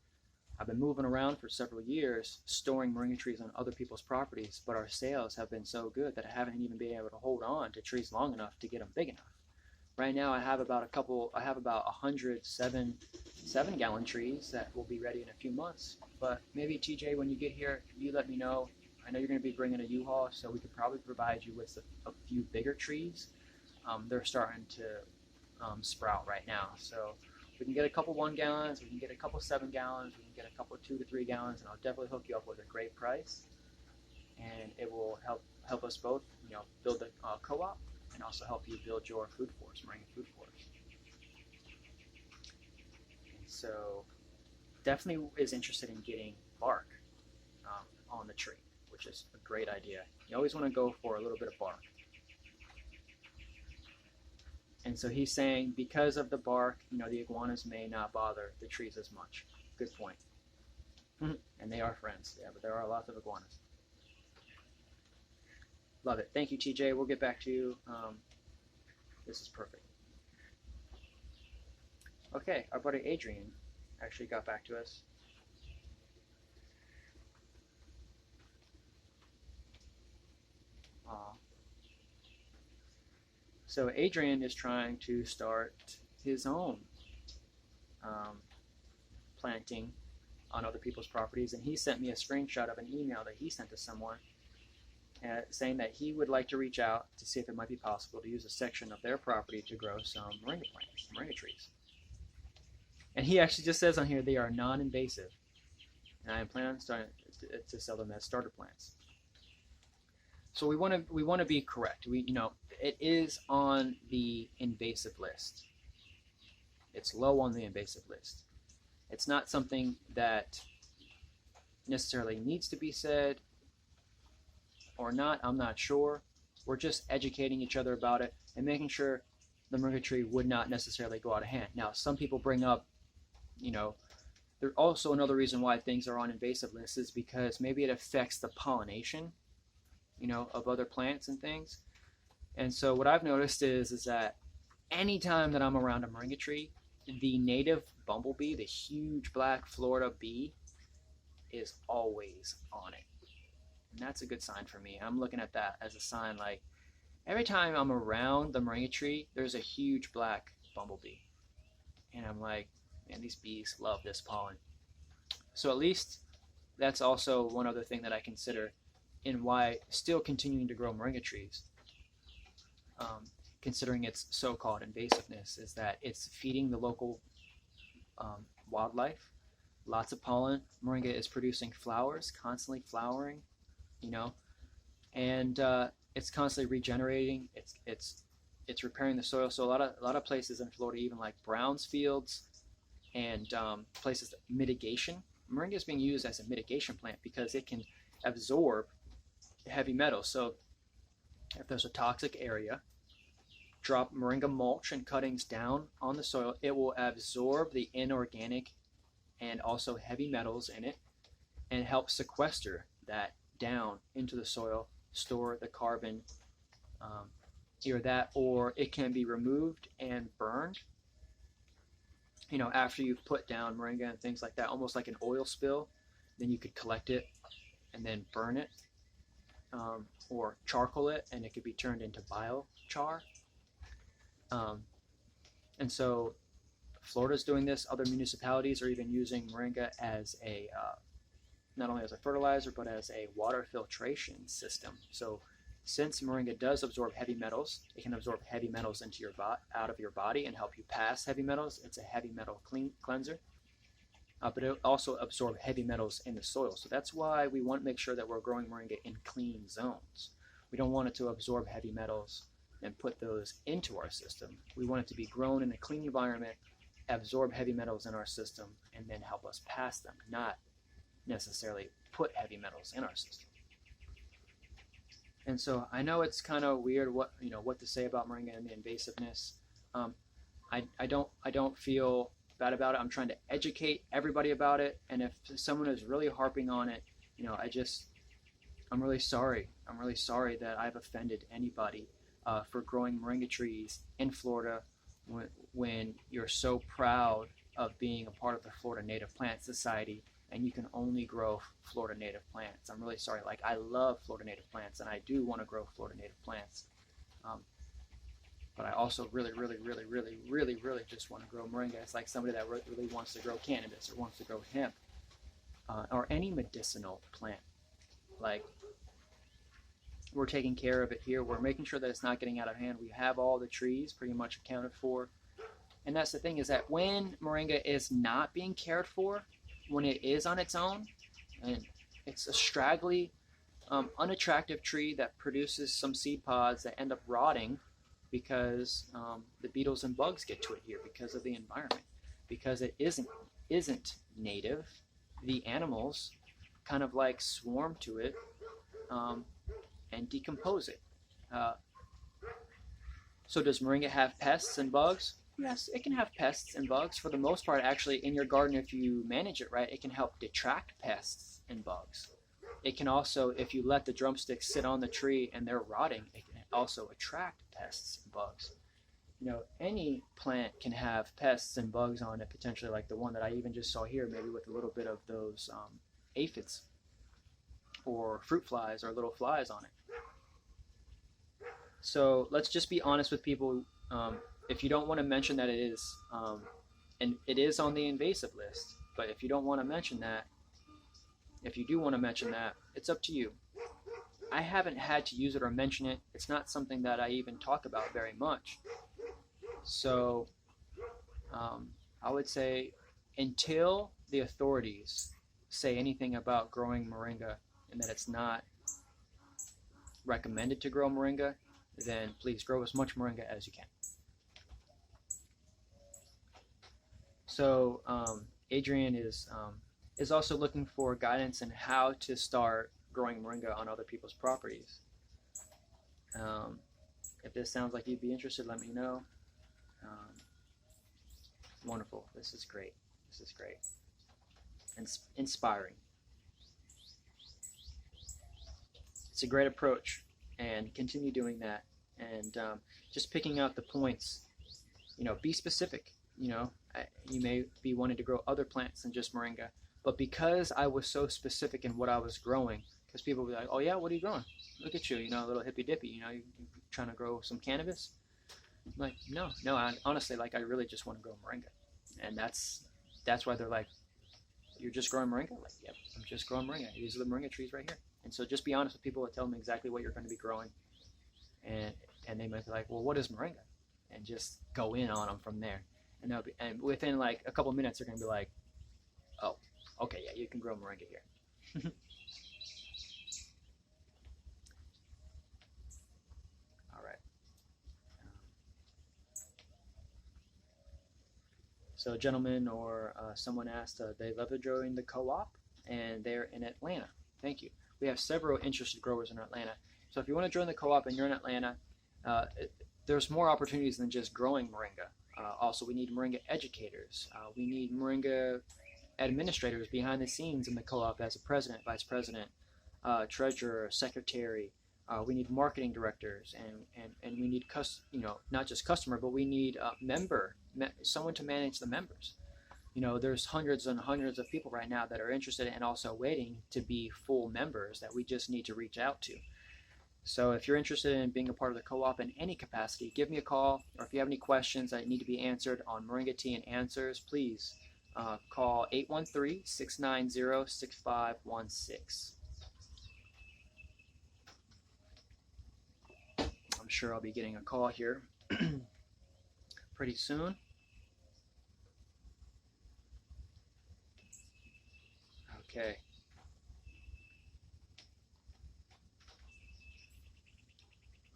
I've been moving around for several years, storing moringa trees on other people's properties, but our sales have been so good that I haven't even been able to hold on to trees long enough to get them big enough. Right now, I have about 100 7-gallon trees that will be ready in a few months. But maybe TJ, when you get here, you let me know. I know you're going to be bringing a U-Haul, so we could probably provide you with a few bigger trees. They're starting to sprout right now, so we can get a couple 1 gallons, we can get a couple 7 gallons, we can get a couple 2 to 3 gallons, and I'll definitely hook you up with a great price, and it will help us both, build a co-op, and also help you build your food forest, moringa food forest. And so, definitely is interested in getting bark on the tree, which is a great idea. You always want to go for a little bit of bark. And so he's saying because of the bark, the iguanas may not bother the trees as much. Good point. And they are friends. Yeah, but there are lots of iguanas. Love it. Thank you, TJ. We'll get back to you. This is perfect. Okay, our buddy Adrian actually got back to us. So Adrian is trying to start his own planting on other people's properties, and he sent me a screenshot of an email that he sent to someone saying that he would like to reach out to see if it might be possible to use a section of their property to grow some moringa plants, moringa trees. And he actually just says on here they are non-invasive, and I am planning on starting to sell them as starter plants. So we want to be correct. It is on the invasive list. It's low on the invasive list. It's not something that necessarily needs to be said or not. I'm not sure. We're just educating each other about it and making sure the moringa tree would not necessarily go out of hand. Now, some people bring up, there's also another reason why things are on invasive lists is because maybe it affects the pollination of other plants and things. And so what I've noticed is that anytime that I'm around a moringa tree, the native bumblebee, the huge black Florida bee, is always on it. And that's a good sign for me. I'm looking at that as a sign, like every time I'm around the moringa tree, there's a huge black bumblebee. And I'm like, man, these bees love this pollen. So at least that's also one other thing that I consider in why still continuing to grow moringa trees, considering its so-called invasiveness, is that it's feeding the local wildlife. Lots of pollen. Moringa is producing flowers, constantly flowering, and it's constantly regenerating. It's repairing the soil. So a lot of places in Florida, even like Browns fields and places, mitigation. Moringa is being used as a mitigation plant because it can absorb heavy metals. So if there's a toxic area, drop moringa mulch and cuttings down on the soil. It will absorb the inorganic and also heavy metals in it and help sequester that down into the soil, store the carbon, either that or it can be removed and burned after you've put down moringa and things like that, almost like an oil spill. Then you could collect it and then burn it, or charcoal it, and it could be turned into biochar. And so Florida's doing this. Other municipalities are even using moringa as not only as a fertilizer, but as a water filtration system. So since moringa does absorb heavy metals, it can absorb heavy metals into out of your body and help you pass heavy metals. It's a heavy metal cleanser. But it also absorbs heavy metals in the soil. So that's why we want to make sure that we're growing moringa in clean zones. We don't want it to absorb heavy metals and put those into our system. We want it to be grown in a clean environment, absorb heavy metals in our system, and then help us pass them, not necessarily put heavy metals in our system. And so I know it's kind of weird what to say about moringa and the invasiveness. I don't feel bad about it. I'm trying to educate everybody about it, and if someone is really harping on it, I'm really sorry. I'm really sorry that I've offended anybody for growing moringa trees in Florida when you're so proud of being a part of the Florida Native Plant Society and you can only grow Florida native plants. I'm really sorry. Like, I love Florida native plants, and I do want to grow Florida native plants. But I also really just want to grow moringa. It's like somebody that really wants to grow cannabis or wants to grow hemp or any medicinal plant. Like, we're taking care of it here. We're making sure that it's not getting out of hand. We have all the trees pretty much accounted for. And that's the thing, is that when moringa is not being cared for, when it is on its own, and it's a straggly, unattractive tree that produces some seed pods that end up rotting because the beetles and bugs get to it here because of the environment. Because it isn't native, the animals kind of like swarm to it and decompose it. So does moringa have pests and bugs? Yes, it can have pests and bugs. For the most part, actually, in your garden, if you manage it right, it can help detract pests and bugs. It can also, if you let the drumsticks sit on the tree and they're rotting, it can also attract pests and bugs. You know, any plant can have pests and bugs on it, potentially, like the one that I even just saw here, maybe with a little bit of those aphids or fruit flies or little flies on it. So let's just be honest with people. If you don't want to mention that it is, and it is on the invasive list, but if you don't want to mention that, if you do want to mention that, it's up to you. I haven't had to use it or mention it. It's not something that I even talk about very much. So I would say until the authorities say anything about growing moringa and that it's not recommended to grow moringa, then please grow as much moringa as you can. So Adrian is also looking for guidance in how to start growing moringa on other people's properties. If this sounds like you'd be interested, let me know. Wonderful. This is great. This is great. Inspiring. It's a great approach, and continue doing that. And just picking out the points. You know, be specific. You know, you may be wanting to grow other plants than just moringa, but because I was so specific in what I was growing, because people will be like, "Oh yeah, what are you growing? Look at you, you know, a little hippy dippy. You know, you're trying to grow some cannabis." I'm like, no. Honestly, like, I really just want to grow moringa, and that's why they're like, "You're just growing moringa?" I'm like, "Yep, I'm just growing moringa. These are the moringa trees right here." And so, just be honest with people and tell them exactly what you're going to be growing, and they might be like, "Well, what is moringa?" And just go in on them from there. And within like a couple minutes, they're going to be like, "Oh, okay, yeah, you can grow moringa here." All right. So a gentleman or someone asked, they love to join the co-op, and they're in Atlanta. Thank you. We have several interested growers in Atlanta. So if you want to join the co-op and you're in Atlanta, there's more opportunities than just growing moringa. Also, we need moringa educators. We need moringa administrators behind the scenes in the co-op as a president, vice president, treasurer, secretary. We need marketing directors, and we need not just customer, but we need someone to manage the members. You know, there's hundreds and hundreds of people right now that are interested and also waiting to be full members that we just need to reach out to. So if you're interested in being a part of the co-op in any capacity, give me a call, or if you have any questions that need to be answered on Moringa Tea and Answers, please call 813-690-6516. I'm sure I'll be getting a call here pretty soon. Okay.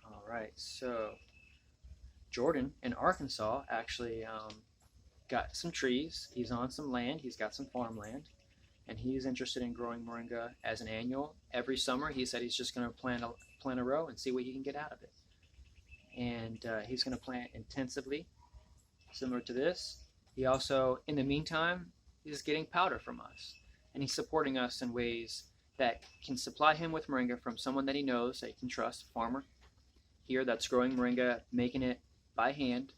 All right, so Jordan in Arkansas actually got some trees. He's on some land. He's got some farmland, and he's interested in growing moringa as an annual. Every summer, he said he's just going to plant a row and see what he can get out of it. And he's going to plant intensively, similar to this. He also, in the meantime, is getting powder from us, and he's supporting us in ways that can supply him with moringa from someone that he knows, that he can trust, a farmer here that's growing moringa, making it by hand,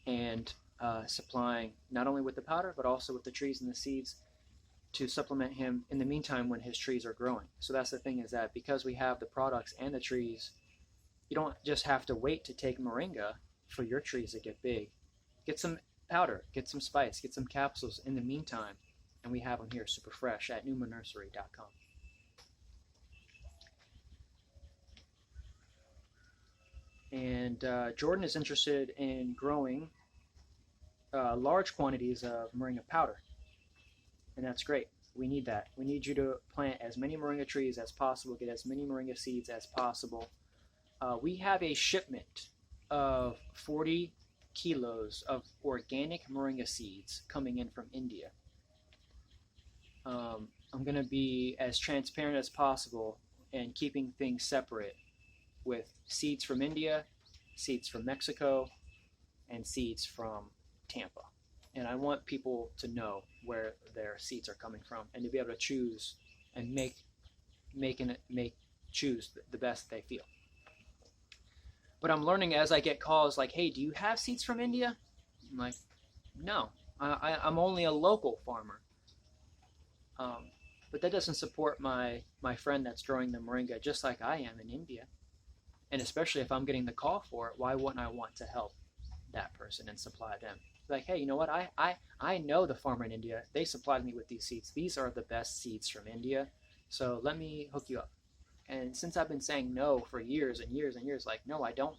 and supplying not only with the powder, but also with the trees and the seeds to supplement him in the meantime when his trees are growing. So that's the thing, is that because we have the products and the trees, you don't just have to wait to take moringa for your trees to get big. Get some powder, get some spice, get some capsules in the meantime, and we have them here super fresh at newmannursery.com. And Jordan is interested in growing large quantities of moringa powder, and that's great. We need that. We need you to plant as many moringa trees as possible, get as many moringa seeds as possible. We have a shipment of 40 kilos of organic moringa seeds coming in from India. I'm going to be as transparent as possible and keeping things separate, with seeds from India, seeds from Mexico, and seeds from Tampa. And I want people to know where their seeds are coming from and to be able to choose and choose the best they feel. But I'm learning as I get calls like, hey, do you have seeds from India? I'm like, no, I'm only a local farmer. But that doesn't support my friend that's growing the moringa just like I am in India. And especially if I'm getting the call for it, why wouldn't I want to help that person and supply them? Like, hey, you know what? I know the farmer in India. They supplied me with these seeds. These are the best seeds from India. So let me hook you up. And since I've been saying no for years and years and years, like, no, I don't.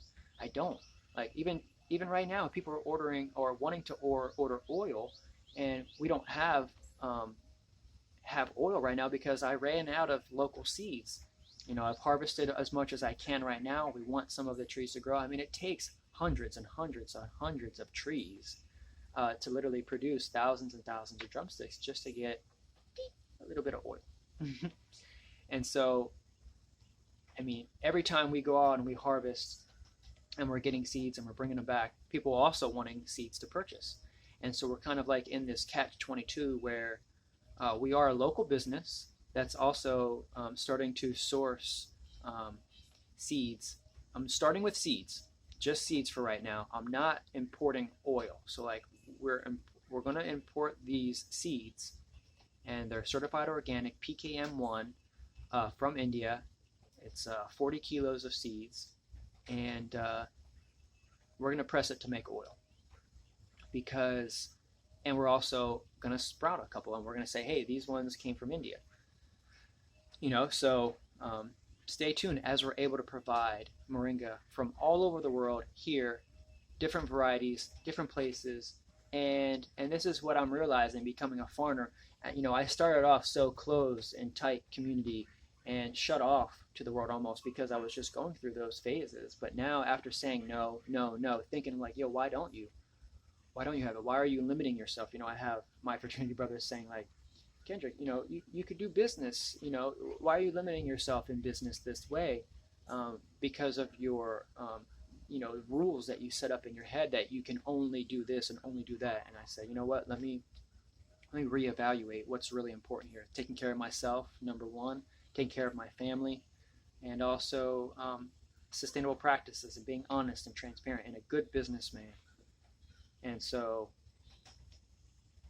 Like, even right now, people are ordering or wanting to order oil, and we don't have oil right now because I ran out of local seeds. You know, I've harvested as much as I can right now. We want some of the trees to grow. I mean, it takes hundreds and hundreds and hundreds of trees to literally produce thousands and thousands of drumsticks just to get a little bit of oil. And so, I mean, every time we go out and we harvest and we're getting seeds and we're bringing them back, people are also wanting seeds to purchase. And so we're kind of like in this catch-22 where we are a local business that's also starting to source seeds. I'm starting with seeds, just seeds for right now. I'm not importing oil. So like we're going to import these seeds, and they're certified organic PKM1 from India. It's 40 kilos of seeds, and we're going to press it to make oil. And we're also going to sprout a couple, and we're going to say, hey, these ones came from India. You know, so stay tuned as we're able to provide moringa from all over the world here, different varieties, different places, and this is what I'm realizing becoming a farmer. You know, I started off so closed and tight community and shut off to the world almost because I was just going through those phases. But now, after saying no, thinking like, yo, why don't you have it? Why are you limiting yourself? You know, I have my fraternity brothers saying like, Kendrick, you know, you could do business. You know, why are you limiting yourself in business this way? Because of your, you know, rules that you set up in your head that you can only do this and only do that. And I said, you know what? Let me reevaluate what's really important here. Taking care of myself, number one. Taking care of my family, and also sustainable practices and being honest and transparent and a good businessman. And so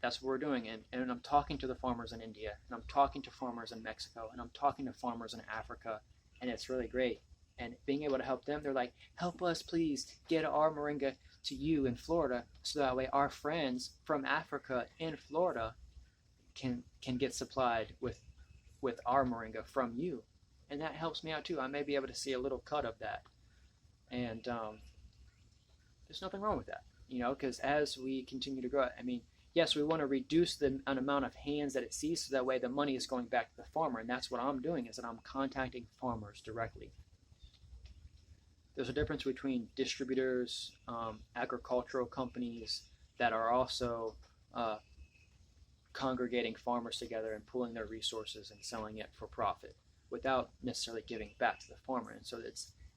that's what we're doing. And I'm talking to the farmers in India, and I'm talking to farmers in Mexico, and I'm talking to farmers in Africa, and it's really great. And being able to help them, they're like, help us please get our moringa to you in Florida, so that way our friends from Africa in Florida can get supplied with our moringa from you. And that helps me out too. I may be able to see a little cut of that. And there's nothing wrong with that, you know, because as we continue to grow, I mean, yes, we want to reduce the amount of hands that it sees, so that way the money is going back to the farmer. And that's what I'm doing, is that I'm contacting farmers directly. There's a difference between distributors, agricultural companies that are also congregating farmers together and pooling their resources and selling it for profit without necessarily giving back to the farmer. And so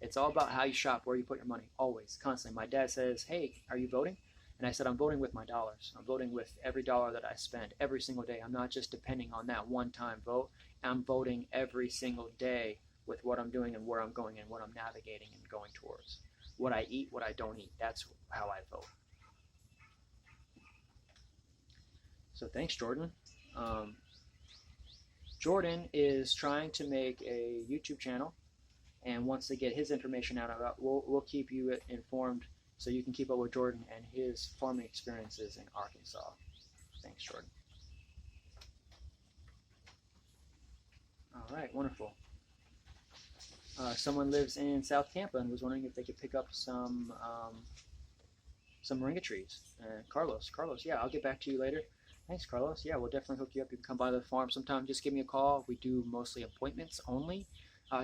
it's all about how you shop, where you put your money, always, constantly. My dad says, hey, are you voting? And I said, I'm voting with my dollars. I'm voting with every dollar that I spend every single day. I'm not just depending on that one-time vote. I'm voting every single day with what I'm doing and where I'm going and what I'm navigating and going towards. What I eat, what I don't eat. That's how I vote. So thanks, Jordan. Jordan is trying to make a YouTube channel and wants to get his information out about. We'll keep you informed so you can keep up with Jordan and his farming experiences in Arkansas. Thanks, Jordan. All right, wonderful. Someone lives in South Tampa and was wondering if they could pick up some moringa trees. Carlos, yeah, I'll get back to you later. Thanks, Carlos. Yeah, we'll definitely hook you up. You can come by the farm sometime. Just give me a call. We do mostly appointments only,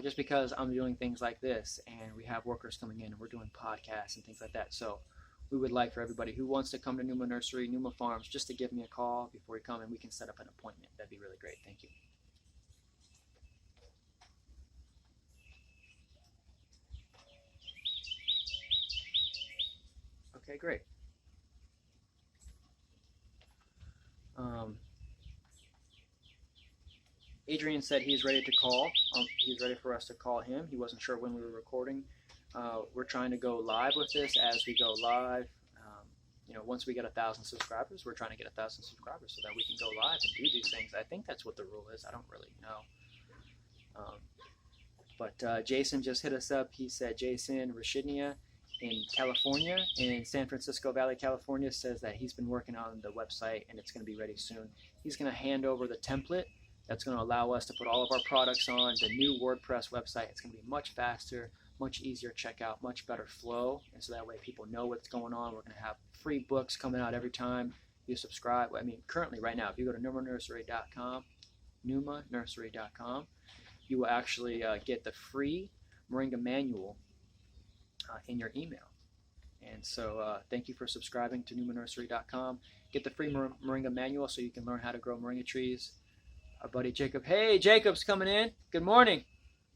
just because I'm doing things like this, and we have workers coming in, and we're doing podcasts and things like that. So we would like for everybody who wants to come to Numa Nursery, Numa Farms, just to give me a call before you come, and we can set up an appointment. That'd be really great. Thank you. Okay, great. Adrian said he's ready to call. He's ready for us to call him. He wasn't sure when we were recording. We're trying to go live with this as we go live. Once we get 1,000 subscribers, we're trying to get 1,000 subscribers so that we can go live and do these things. I think that's what the rule is. I don't really know. But Jason just hit us up. He said Jason Rashidnia in California, in San Francisco Valley, California, says that he's been working on the website and it's going to be ready soon. He's going to hand over the template that's going to allow us to put all of our products on the new WordPress website. It's going to be much faster, much easier checkout, much better flow, and so that way people know what's going on. We're going to have free books coming out every time you subscribe. I mean, currently, right now, if you go to numanursery.com, you will actually get the free Moringa manual in your email. And so thank you for subscribing to numanursery.com. Get the free Moringa manual so you can learn how to grow Moringa trees. Our buddy Jacob. Hey, Jacob's coming in. Good morning.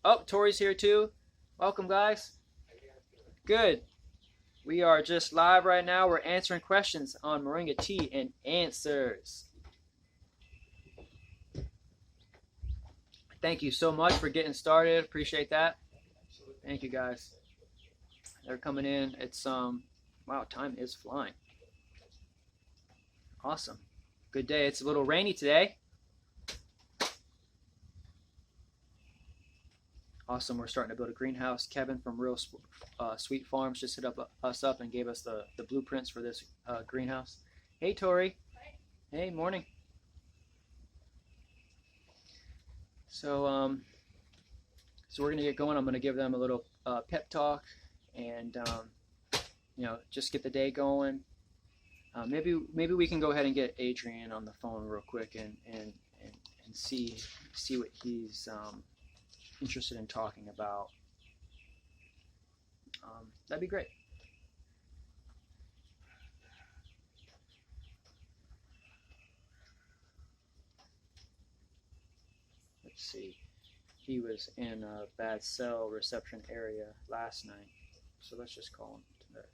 Oh, Tori's here too. Welcome, guys. Good. We are just live right now. We're answering questions on Moringa tea and answers. Thank you so much for getting started. Appreciate that. Thank you, guys. They're coming in. It's wow, time is flying. Awesome. Good day. It's a little rainy today. Awesome. We're starting to build a greenhouse. Kevin from Real Sweet Farms just hit us up and gave us the blueprints for this greenhouse. Hey, Tori. Hey, morning. So we're gonna get going. I'm gonna give them a little pep talk and just get the day going. Maybe we can go ahead and get Adrian on the phone real quick and see what he's interested in talking about. That'd be great. Let's see. He was in a bad cell reception area last night, so let's just call him today.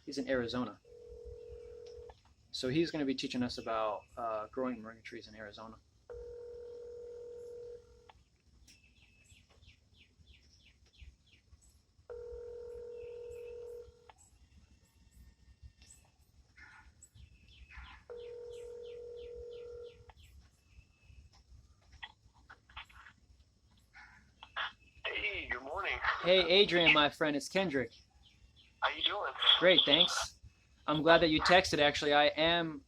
He's in Arizona, so he's going to be teaching us about growing moringa trees in Arizona. Hey, Adrian, my friend, it's Kendrick. How you doing? Great, thanks. I'm glad that you texted. Actually, I am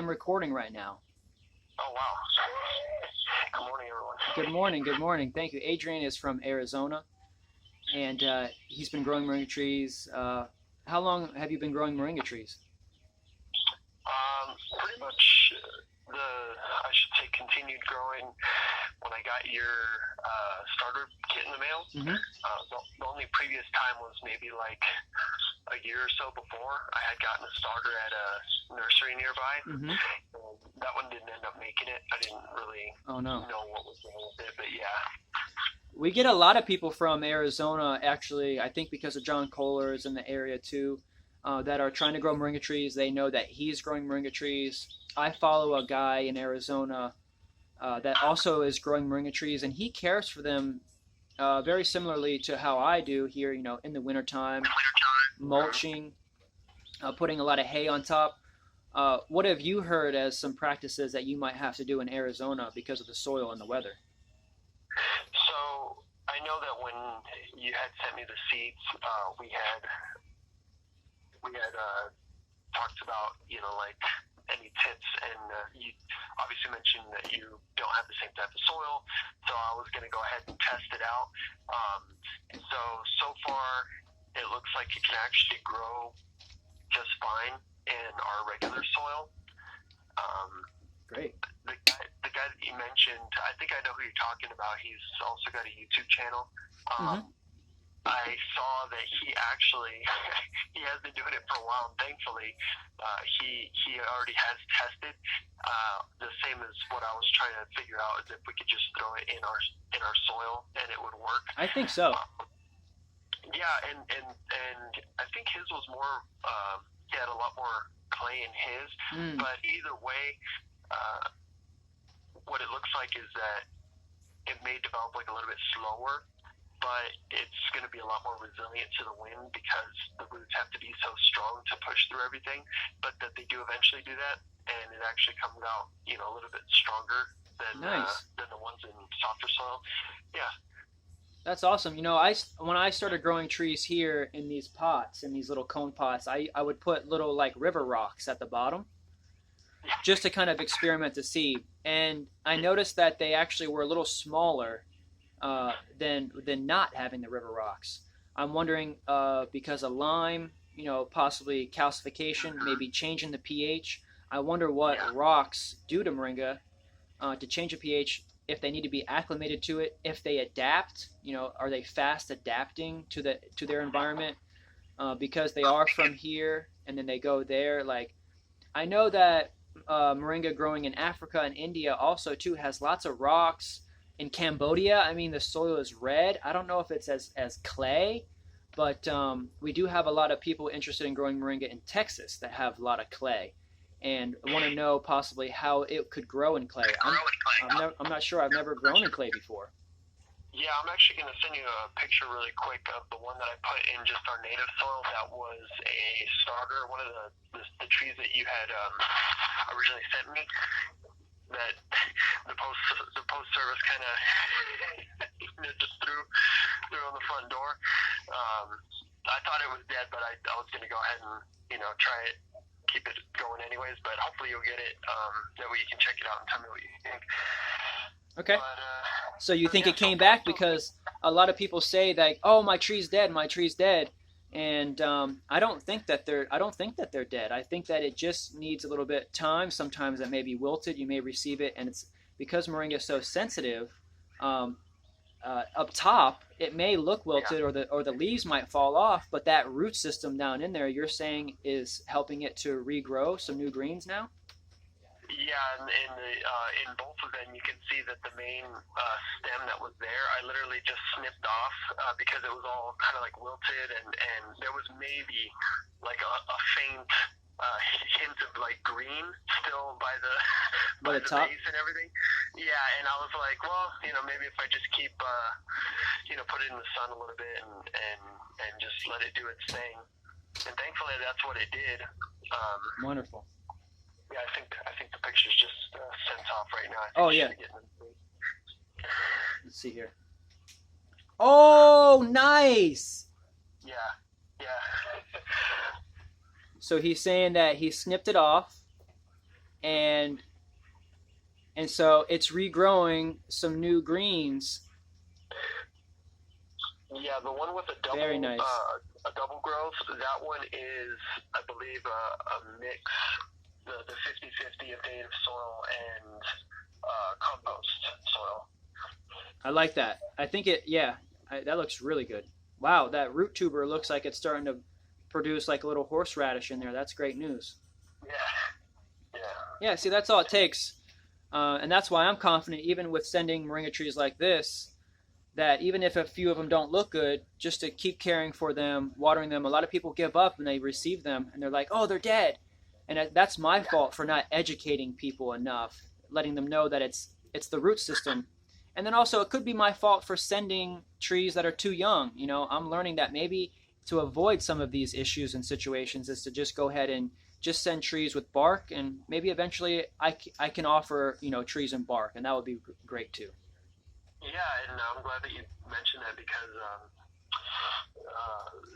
recording right now. Oh wow! Good morning, everyone. Good morning. Good morning. Thank you. Adrian is from Arizona, and he's been growing moringa trees. How long have you been growing moringa trees? Pretty much I should say continued growing when I got your starter kit in the mail. Mm-hmm. The only previous time was maybe like a year or so before. I had gotten a starter at a nursery nearby. Mm-hmm. That one didn't end up making it. I didn't really know what was wrong with it, but yeah. We get a lot of people from Arizona, actually, I think because of John Kohler is in the area too, that are trying to grow moringa trees. They know that he's growing moringa trees. I follow a guy in Arizona that also is growing moringa trees, and he cares for them very similarly to how I do here, in the wintertime, mulching, putting a lot of hay on top. What have you heard as some practices that you might have to do in Arizona because of the soil and the weather? So I know that when you had sent me the seeds, we had talked about, like any tips, and you obviously mentioned that you don't have the same type of soil, so I was going to go ahead and test it out. So far it looks like it can actually grow just fine in our regular soil. Great. The guy that you mentioned, I think I know who you're talking about. He's also got a YouTube channel. I saw that he actually he has been doing it for a while, and thankfully he already has tested the same as what I was trying to figure out, is if we could just throw it in our soil and it would work. I think so. Yeah, and I think his was more he had a lot more clay in his, but either way, what it looks like is that it may develop like a little bit slower, but it's going to be a lot more resilient to the wind because the roots have to be so strong to push through everything, but that they do eventually do that, and it actually comes out, a little bit stronger than the ones in softer soil. Yeah. That's awesome. When I started growing trees here in these pots, in these little cone pots, I would put little like river rocks at the bottom just to kind of experiment to see. And I noticed that they actually were a little smaller than not having the river rocks. I'm wondering because of lime, possibly calcification, maybe changing the pH. I wonder what rocks do to moringa to change the pH, if they need to be acclimated to it, if they adapt. Are they fast adapting to their environment because they are from here and then they go there? Like, I know that moringa growing in Africa and India also too has lots of rocks. In Cambodia, I mean, the soil is red. I don't know if it's as clay, but we do have a lot of people interested in growing moringa in Texas that have a lot of clay, and want to know possibly how it could grow in clay. I'm not sure. I've never grown in clay before. Yeah, I'm actually going to send you a picture really quick of the one that I put in just our native soil. That was a starter, one of the trees that you had originally sent me. That the post service kind of just threw on the front door. I thought it was dead, but I was going to go ahead and try it, keep it going anyways. But hopefully you'll get it. That way you can check it out and tell me what you think. Okay. So you think it came back? Because a lot of people say that, oh, my tree's dead, and I don't think that they're dead. I think that it just needs a little bit of time. Sometimes it may be wilted. You may receive it, and it's because moringa is so sensitive. Up top, it may look wilted, or the leaves might fall off, but that root system down in there, you're saying, is helping it to regrow some new greens now. Yeah, and in both of them, you can see that the main stem that was there, I literally just snipped off because it was all kind of like wilted, and there was maybe like a faint hint of like green still by the top base and everything. Yeah, and I was like, well, maybe if I just keep put it in the sun a little bit and just let it do its thing, and thankfully that's what it did. Wonderful. Yeah, I think the picture's just sent off right now. Oh, yeah. Let's see here. Oh, nice! Yeah. So he's saying that he snipped it off, and so it's regrowing some new greens. Yeah, the one with the double, very nice. A double growth, that one is, I believe, a mix. The 50-50 of native soil and compost soil. I like that. I think that looks really good. Wow, that root tuber looks like it's starting to produce like a little horseradish in there. That's great news. Yeah, see, that's all it takes. And that's why I'm confident, even with sending moringa trees like this, that even if a few of them don't look good, just to keep caring for them, watering them. A lot of people give up when they receive them, and they're like, oh, they're dead. And that's my fault for not educating people enough, letting them know that it's the root system. And then also it could be my fault for sending trees that are too young. I'm learning that maybe to avoid some of these issues and situations is to just go ahead and just send trees with bark, and maybe eventually I can offer, trees and bark, and that would be great too. Yeah, and I'm glad that you mentioned that because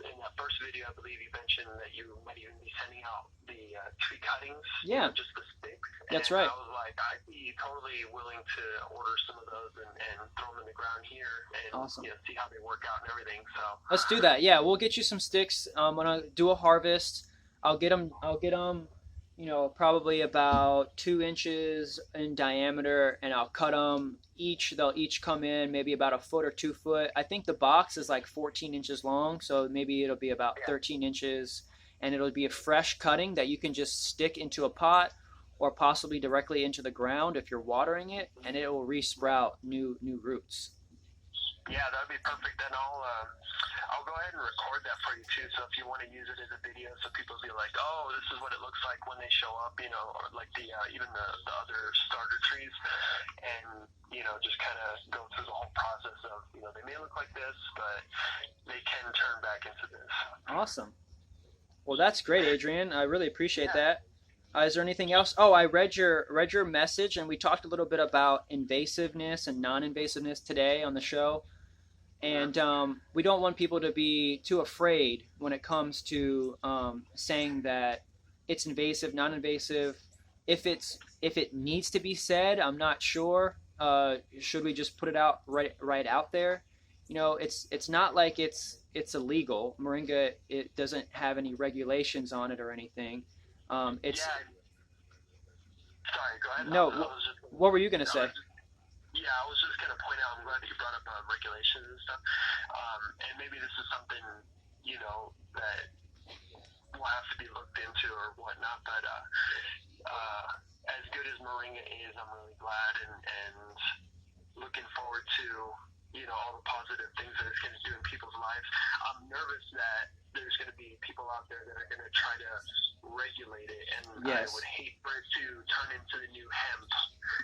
in that first video, I believe you mentioned that you might even be sending out the tree cuttings, Yeah, just the sticks. that's And right. I was like, I'd be totally willing to order some of those and throw them in the ground here and Awesome. see how they work out and everything. So Let's do that. Yeah, we'll get you some sticks. When I do a harvest, I'll get them. Probably about 2 inches in diameter, and I'll cut them each. They'll each come in maybe about a foot or 2 foot. I think the box is like 14 inches long, so maybe it'll be about 13 inches, and it'll be a fresh cutting that you can just stick into a pot or possibly directly into the ground if you're watering it, and it will resprout new roots. yeah, that'd be perfect. Then I'll go ahead and record that for you too. So if you want to use it as a video, so people will be like, oh, this is what it looks like when they show up, or like the even the other starter trees, and just kind of go through the whole process of they may look like this, but they can turn back into this. Awesome. Well, that's great, Adrian. I really appreciate that. Is there anything else? Oh, I read your message, and we talked a little bit about invasiveness and non-invasiveness today on the show. And we don't want people to be too afraid when it comes to saying that it's invasive, non-invasive. If it needs to be said, I'm not sure. Should we just put it out right out there? It's not like it's illegal. Moringa, it doesn't have any regulations on it or anything. It's Sorry, go ahead. no. What were you gonna say? Yeah, I was just going to point out, I'm glad that you brought up regulations and stuff. And maybe this is something, that will have to be looked into or whatnot. But as good as Moringa is, I'm really glad and looking forward to, all the positive things that it's going to do in people's lives. I'm nervous that there's going to be people out there that are going to try to regulate it. And Yes. I would hate for it to turn into the new hemp.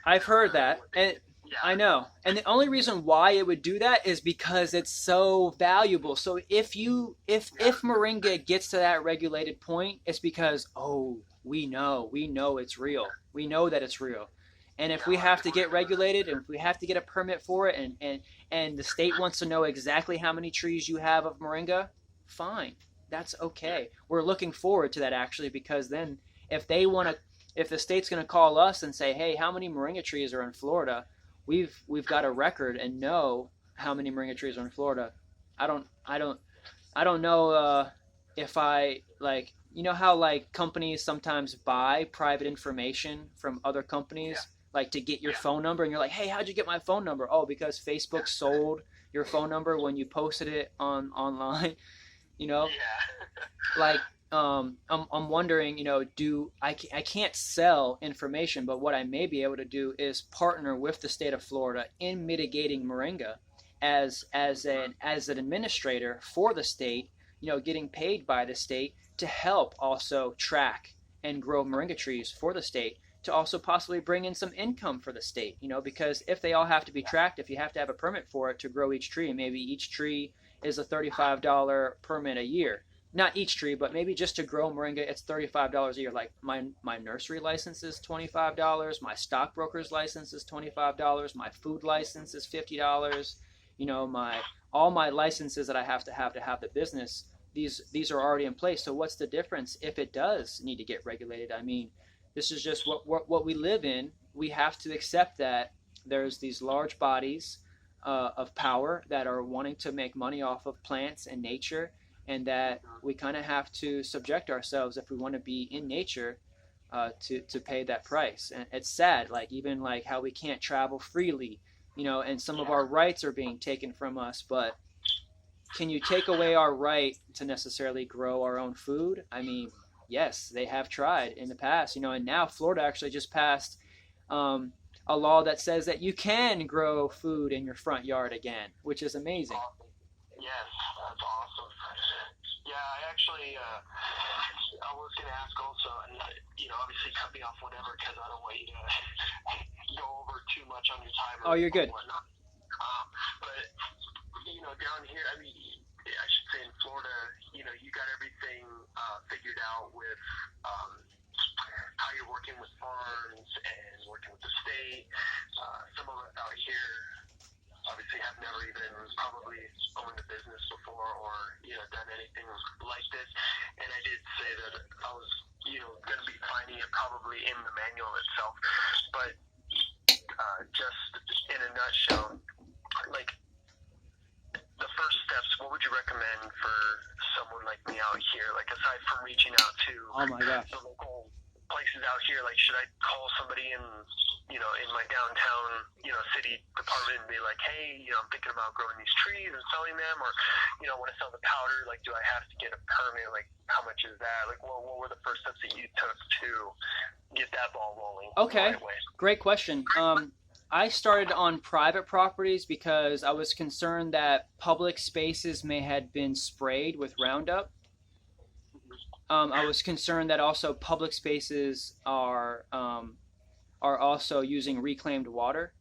I've heard that, and Yeah. I know. And the only reason why it would do that is because it's so valuable. So if Moringa gets to that regulated point, it's because we know it's real. We know that it's real. And if we have to get regulated, and if we have to get a permit for it, and the state wants to know exactly how many trees you have of Moringa, fine. That's okay. We're looking forward to that actually, because then if the state's going to call us and say, hey, how many Moringa trees are in Florida? We've got a record and know how many Moringa trees are in Florida. I don't know if I like, how companies sometimes buy private information from other companies, to get your phone number, and you're like, hey, how'd you get my phone number? Oh, because Facebook sold your phone number when you posted it online. I'm wondering, I can't sell information, but what I may be able to do is partner with the state of Florida in mitigating Moringa as an administrator for the state, getting paid by the state to help also track and grow Moringa trees for the state, to also possibly bring in some income for the state, because if they all have to be tracked, if you have to have a permit for it to grow each tree, maybe each tree is a $35 permit a year. Not each tree, but maybe just to grow Moringa, it's $35 a year. Like my nursery license is $25, my stockbroker's license is $25, my food license is $50. All my licenses that I have to have the business, these are already in place. So what's the difference if it does need to get regulated? I mean, this is just what we live in. We have to accept that there's these large bodies of power that are wanting to make money off of plants and nature, and that we kind of have to subject ourselves, if we want to be in nature, to pay that price. And it's sad, even how we can't travel freely, and some of our rights are being taken from us. But can you take away our right to necessarily grow our own food? I mean, yes, they have tried in the past, and now Florida actually just passed a law that says that you can grow food in your front yard again, which is amazing. Yes, that's awesome. Yeah, I actually, I was going to ask also, and obviously cut me off whatever, because I don't want you to go over too much on your time. Oh, you're good. Whatnot. But, down here, I mean, I should say in Florida, you got everything figured out with working with farms and working with the state. Some of us out here obviously have never even probably owned a business before or, done anything like this. And I did say that I was, going to be finding it probably in the manual itself. But just in a nutshell, like, the first steps, what would you recommend for someone like me out here? Like, aside from reaching out to the local places out here, like, should I call somebody in my downtown, city department and be like, hey, I'm thinking about growing these trees and selling them, or, I want to sell the powder, like, do I have to get a permit? Like, how much is that? Like, what were the first steps that you took to get that ball rolling? Okay, the right way? Great question. I started on private properties because I was concerned that public spaces may have been sprayed with Roundup. I was concerned that also public spaces are also using reclaimed water.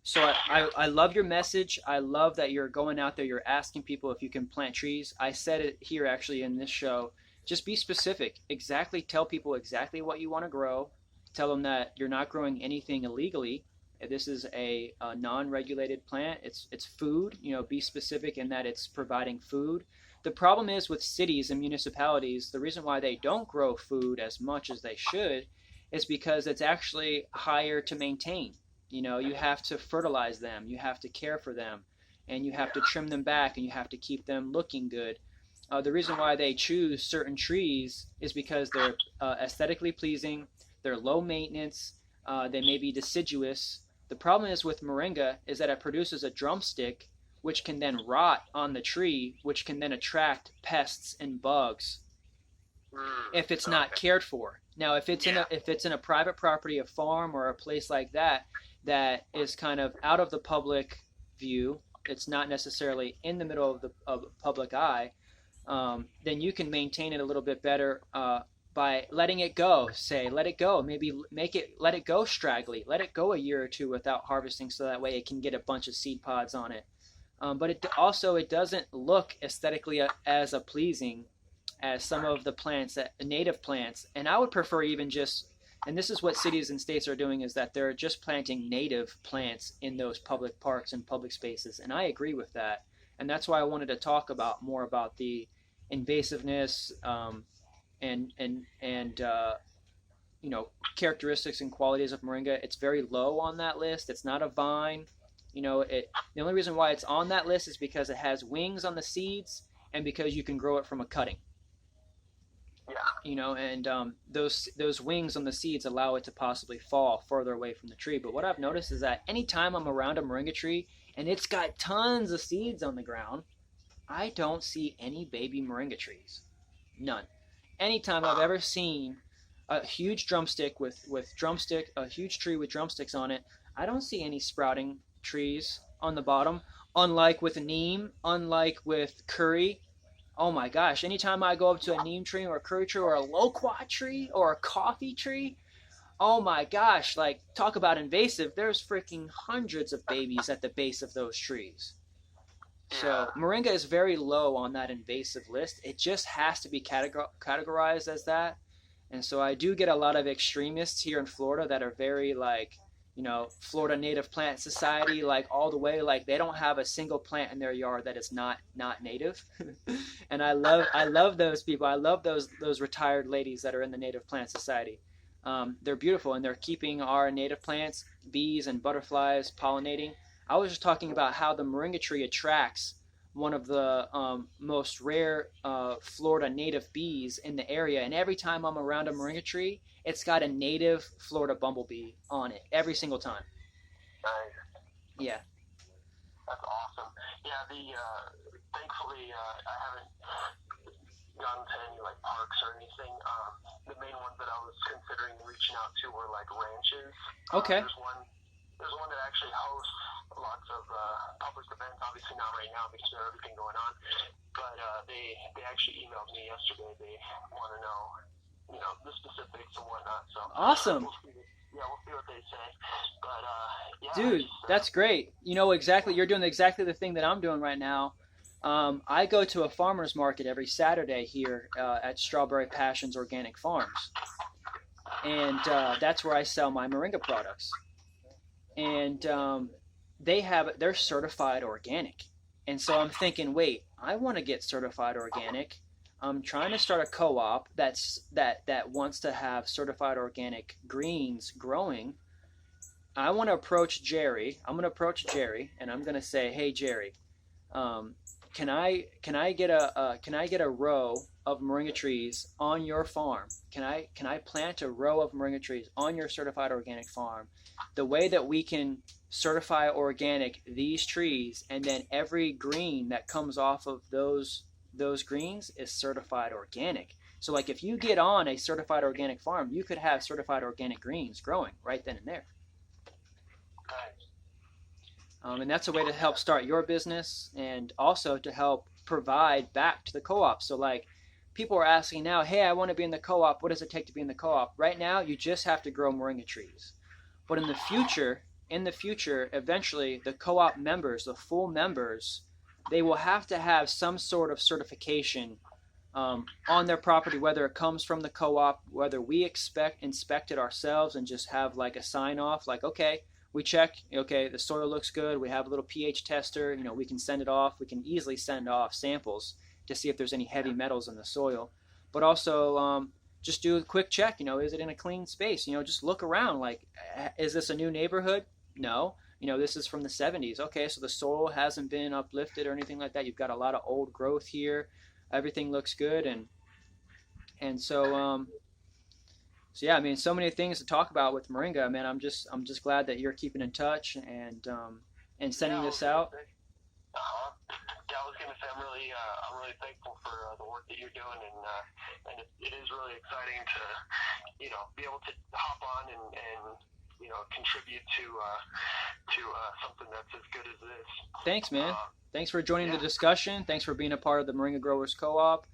So I love your message. I love that you're going out there, you're asking people if you can plant trees. I said it here actually in this show. Just be specific. Exactly, tell people exactly what you want to grow. Tell them that you're not growing anything illegally. This is a non-regulated plant. It's food. Be specific in that it's providing food. The problem is with cities and municipalities, the reason why they don't grow food as much as they should is because it's actually higher to maintain. You have to fertilize them, you have to care for them, and you have to trim them back, and you have to keep them looking good. The reason why they choose certain trees is because they're aesthetically pleasing, they're low maintenance, they may be deciduous. The problem is with moringa is that it produces a drumstick which can then rot on the tree, which can then attract pests and bugs if it's not cared for. Now, if it's in a private property, a farm, or a place like that is kind of out of the public view, it's not necessarily in the middle of the public eye, then you can maintain it a little bit better by letting it go. Let it go. Maybe let it go straggly. Let it go a year or two without harvesting, so that way it can get a bunch of seed pods on it. But it doesn't look aesthetically as pleasing as some of the plants, native plants. And I would prefer even just, and this is what cities and states are doing, is that they're just planting native plants in those public parks and public spaces. And I agree with that. And that's why I wanted to talk more about the invasiveness and characteristics and qualities of moringa. It's very low on that list. It's not a vine. The only reason why it's on that list is because it has wings on the seeds and because you can grow it from a cutting. And those wings on the seeds allow it to possibly fall further away from the tree. But what I've noticed is that anytime I'm around a moringa tree and it's got tons of seeds on the ground, I don't see any baby moringa trees. None. Anytime I've ever seen a huge drumstick a huge tree with drumsticks on it, I don't see any sprouting trees on the bottom. Unlike with neem, unlike with curry. Oh my gosh, anytime I go up to a neem tree or a curry tree or a loquat tree or a coffee tree, oh my gosh, like, talk about invasive, there's freaking hundreds of babies at the base of those trees. So moringa is very low on that invasive list. It just has to be categorized as that. And so I do get a lot of extremists here in Florida that are very like, Florida Native Plant Society, like all the way, like they don't have a single plant in their yard that is not native. And I love those people. I love those retired ladies that are in the Native Plant Society. They're beautiful, and they're keeping our native plants, bees and butterflies pollinating. I was just talking about how the moringa tree attracts one of the most rare Florida native bees in the area, and every time I'm around a moringa tree, it's got a native Florida bumblebee on it every single time. Nice. Yeah. That's awesome. Yeah, thankfully I haven't gone to any like parks or anything. The main ones that I was considering reaching out to were like ranches. Okay. There's one that actually hosts lots of public events. Obviously not right now because of everything going on. But they actually emailed me yesterday. They want to know, the specifics and whatnot. So awesome. We'll see what they say. But dude, that's great. You're doing exactly the thing that I'm doing right now. I go to a farmer's market every Saturday here at Strawberry Passions Organic Farms. and that's where I sell my Moringa products. And they're certified organic, and so I'm thinking, wait, I want to get certified organic. I'm trying to start a co-op that wants to have certified organic greens growing. I want to approach Jerry. I'm going to approach Jerry, and I'm going to say, hey Jerry, um, can I get a row of moringa trees on your farm? Can I plant a row of moringa trees on your certified organic farm? The way that we can certify organic these trees, and then every green that comes off of those greens is certified organic. So like if you get on a certified organic farm, you could have certified organic greens growing right then and there. And that's a way to help start your business, and also to help provide back to the co-op. So like people are asking now, hey, I want to be in the co-op. What does it take to be in the co-op? Right now, you just have to grow moringa trees. But in the future, eventually the co-op members, the full members, they will have to have some sort of certification on their property, whether it comes from the co-op, whether we inspect it ourselves and just have like a sign off, like, okay, we check, okay, the soil looks good. We have a little pH tester. We can send it off. We can easily send off samples to see if there's any heavy metals in the soil. But also just do a quick check. Is it in a clean space? Just look around. Like, is this a new neighborhood? No. This is from the 70s. Okay, so the soil hasn't been uplifted or anything like that. You've got a lot of old growth here. Everything looks good, and so so yeah, I mean, so many things to talk about with Moringa, man. I'm just glad that you're keeping in touch and sending this out. Yeah, I was gonna say I'm really thankful for the work that you're doing, and it is really exciting to be able to hop on and contribute to something that's as good as this. Thanks, man. Thanks for joining the discussion. Thanks for being a part of the Moringa Growers Co-op.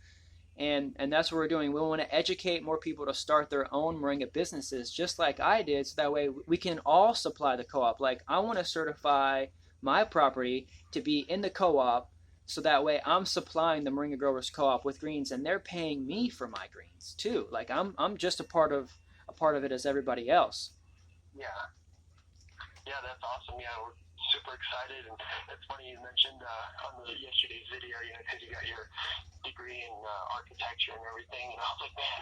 And that's what we're doing. We want to educate more people to start their own moringa businesses, just like I did, so that way we can all supply the co-op. Like, I want to certify my property to be in the co-op, so that way I'm supplying the Moringa Growers Co-op with greens, and they're paying me for my greens too. Like, I'm just a part of it as everybody else. Yeah, that's awesome. Yeah, we're super excited, and it's funny you mentioned on yesterday's video, because you got your degree in architecture and everything, and I was like, man,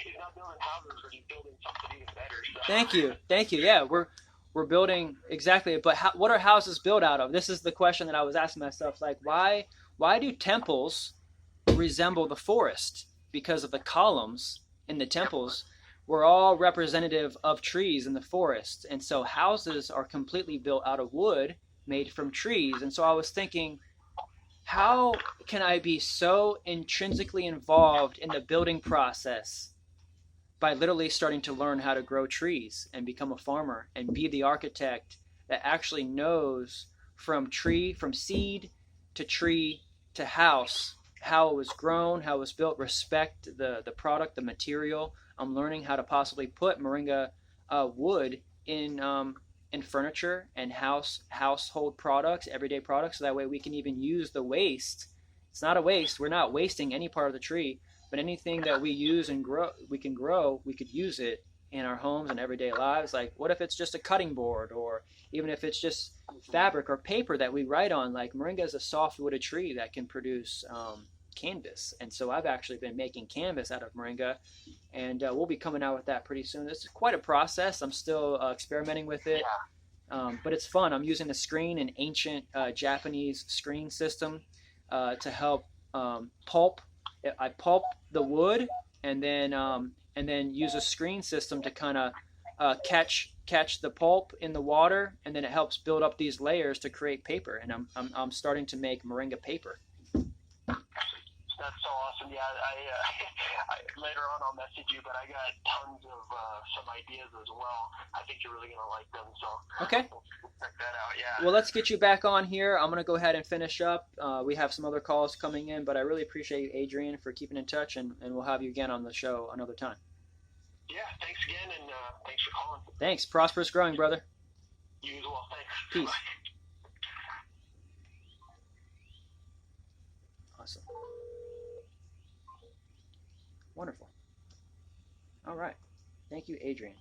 he's not building houses, but he's building something even better. So. Thank you. Yeah, we're building exactly, but what are houses built out of? This is the question that I was asking myself. Like, why do temples resemble the forest? Because of the columns in the temples. We're all representative of trees in the forest, and so houses are completely built out of wood made from trees. And so I was thinking, how can I be so intrinsically involved in the building process by literally starting to learn how to grow trees and become a farmer and be the architect that actually knows from seed to tree to house, how it was grown, how it was built, respect the product, the material. I'm learning how to possibly put moringa wood in furniture and household products, everyday products, so that way we can even use the waste. It's not a waste. We're not wasting any part of the tree, but anything that we use and we could use it in our homes and everyday lives. Like, what if it's just a cutting board, or even if it's just fabric or paper that we write on? Like, moringa is a soft wooded tree that can produce canvas, and so I've actually been making canvas out of moringa, and we'll be coming out with that pretty soon. This is quite a process. I'm still experimenting with it, but it's fun. I'm using an ancient Japanese screen system to help pulp. I pulp the wood, and then use a screen system to kind of catch the pulp in the water, and then it helps build up these layers to create paper. And I'm starting to make moringa paper. That's so awesome. Yeah, I later on I'll message you, but I got tons of some ideas as well. I think you're really gonna like them. So okay, we'll check that out. Yeah. Well, let's get you back on here. I'm gonna go ahead and finish up. We have some other calls coming in, but I really appreciate you, Adrian, for keeping in touch, and we'll have you again on the show another time. Yeah, thanks again, and thanks for calling. Thanks. Prosperous growing, brother. You as well. Thanks. Peace. Bye. Awesome. Wonderful. All right. Thank you, Adrian.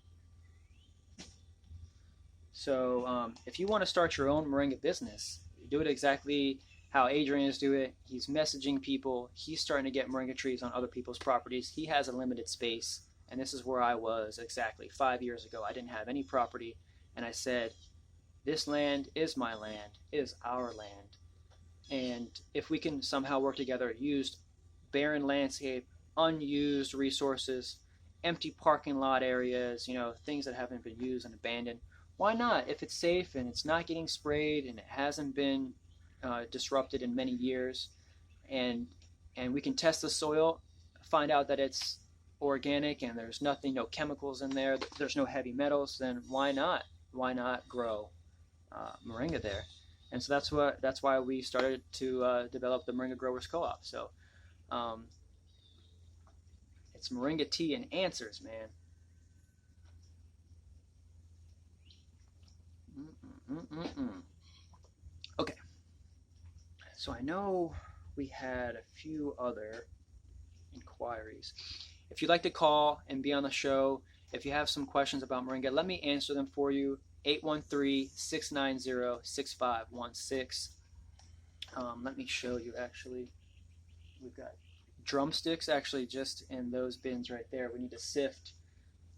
So if you want to start your own moringa business, do it exactly how Adrian is doing it. He's messaging people. He's starting to get moringa trees on other people's properties. He has a limited space, and this is where I was exactly 5 years ago. I didn't have any property, and I said, this land is my land, is our land. And if we can somehow work together, use barren landscape, unused resources, empty parking lot areas, things that haven't been used and abandoned, why not? If it's safe and it's not getting sprayed and it hasn't been disrupted in many years, and we can test the soil, find out that it's organic and there's nothing, no chemicals in there, there's no heavy metals, then why not? Why not grow moringa there? And so that's why we started to develop the Moringa Growers Co-op. So it's moringa tea and answers, man. Okay, so I know we had a few other inquiries. If you'd like to call and be on the show, if you have some questions about moringa, let me answer them for you. 813-690-6516. Let me show you, actually. We've got drumsticks actually just in those bins right there. We need to sift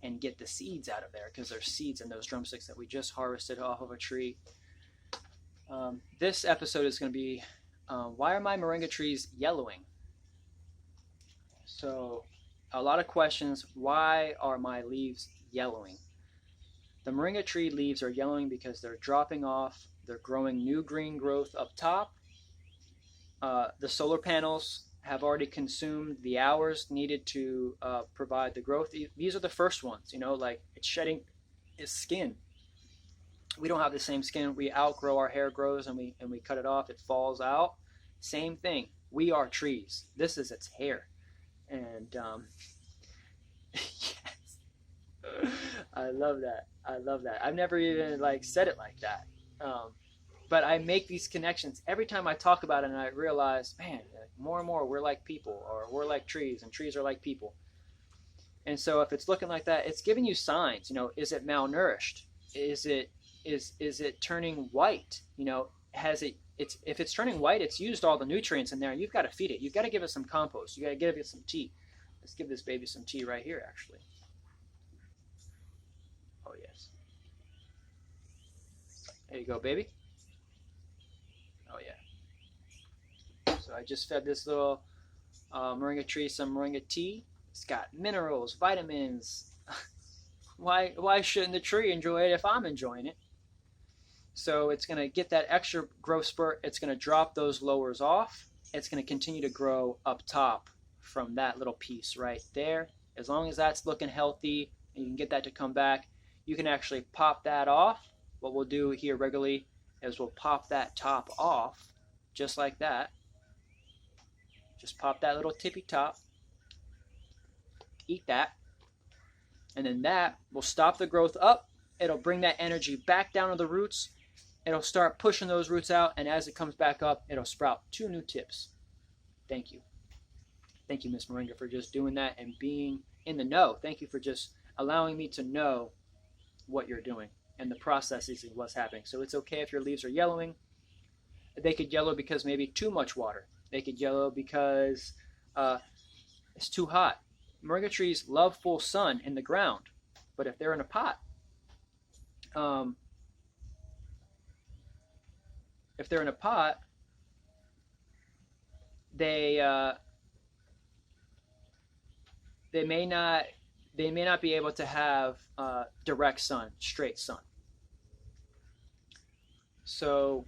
and get the seeds out of there because there's seeds in those drumsticks that we just harvested off of a tree. This episode is going to be why are my moringa trees yellowing? So a lot of questions. Why are my leaves yellowing? The moringa tree leaves are yellowing because they're dropping off. They're growing new green growth up top. The solar panels have already consumed the hours needed to provide the growth. These are the first ones, like it's shedding its skin. We don't have the same skin. We outgrow, our hair grows and we cut it off, it falls out. Same thing. We are trees. This is its hair. And yes. I love that. I've never even said it like that. But I make these connections every time I talk about it, and I realize, man, more and more we're like people, or we're like trees, and trees are like people. And so if it's looking like that, it's giving you signs. Is it malnourished? Is it turning white? If it's turning white, it's used all the nutrients in there, and you've got to feed it. You've got to give it some compost. You got to give it some tea. Let's give this baby some tea right here, actually. Oh yes. There you go, baby. Oh yeah. So I just fed this little moringa tree some moringa tea. It's got minerals, vitamins. Why shouldn't the tree enjoy it if I'm enjoying it? So it's going to get that extra growth spurt. It's going to drop those lowers off. It's going to continue to grow up top from that little piece right there. As long as that's looking healthy and you can get that to come back, you can actually pop that off. What we'll do here regularly is we'll pop that top off just like that. Just pop that little tippy top. Eat that. And then that will stop the growth up. It'll bring that energy back down to the roots. It'll start pushing those roots out, and as it comes back up, it'll sprout 2 new tips. Thank you. Thank you, Miss Moringa, for just doing that and being in the know. Thank you for just allowing me to know what you're doing and the processes of what's happening. So it's okay if your leaves are yellowing. They could yellow because maybe too much water. They could yellow because it's too hot. Moringa trees love full sun in the ground, but if they're in a pot, they may not be able to have direct sun, straight sun. So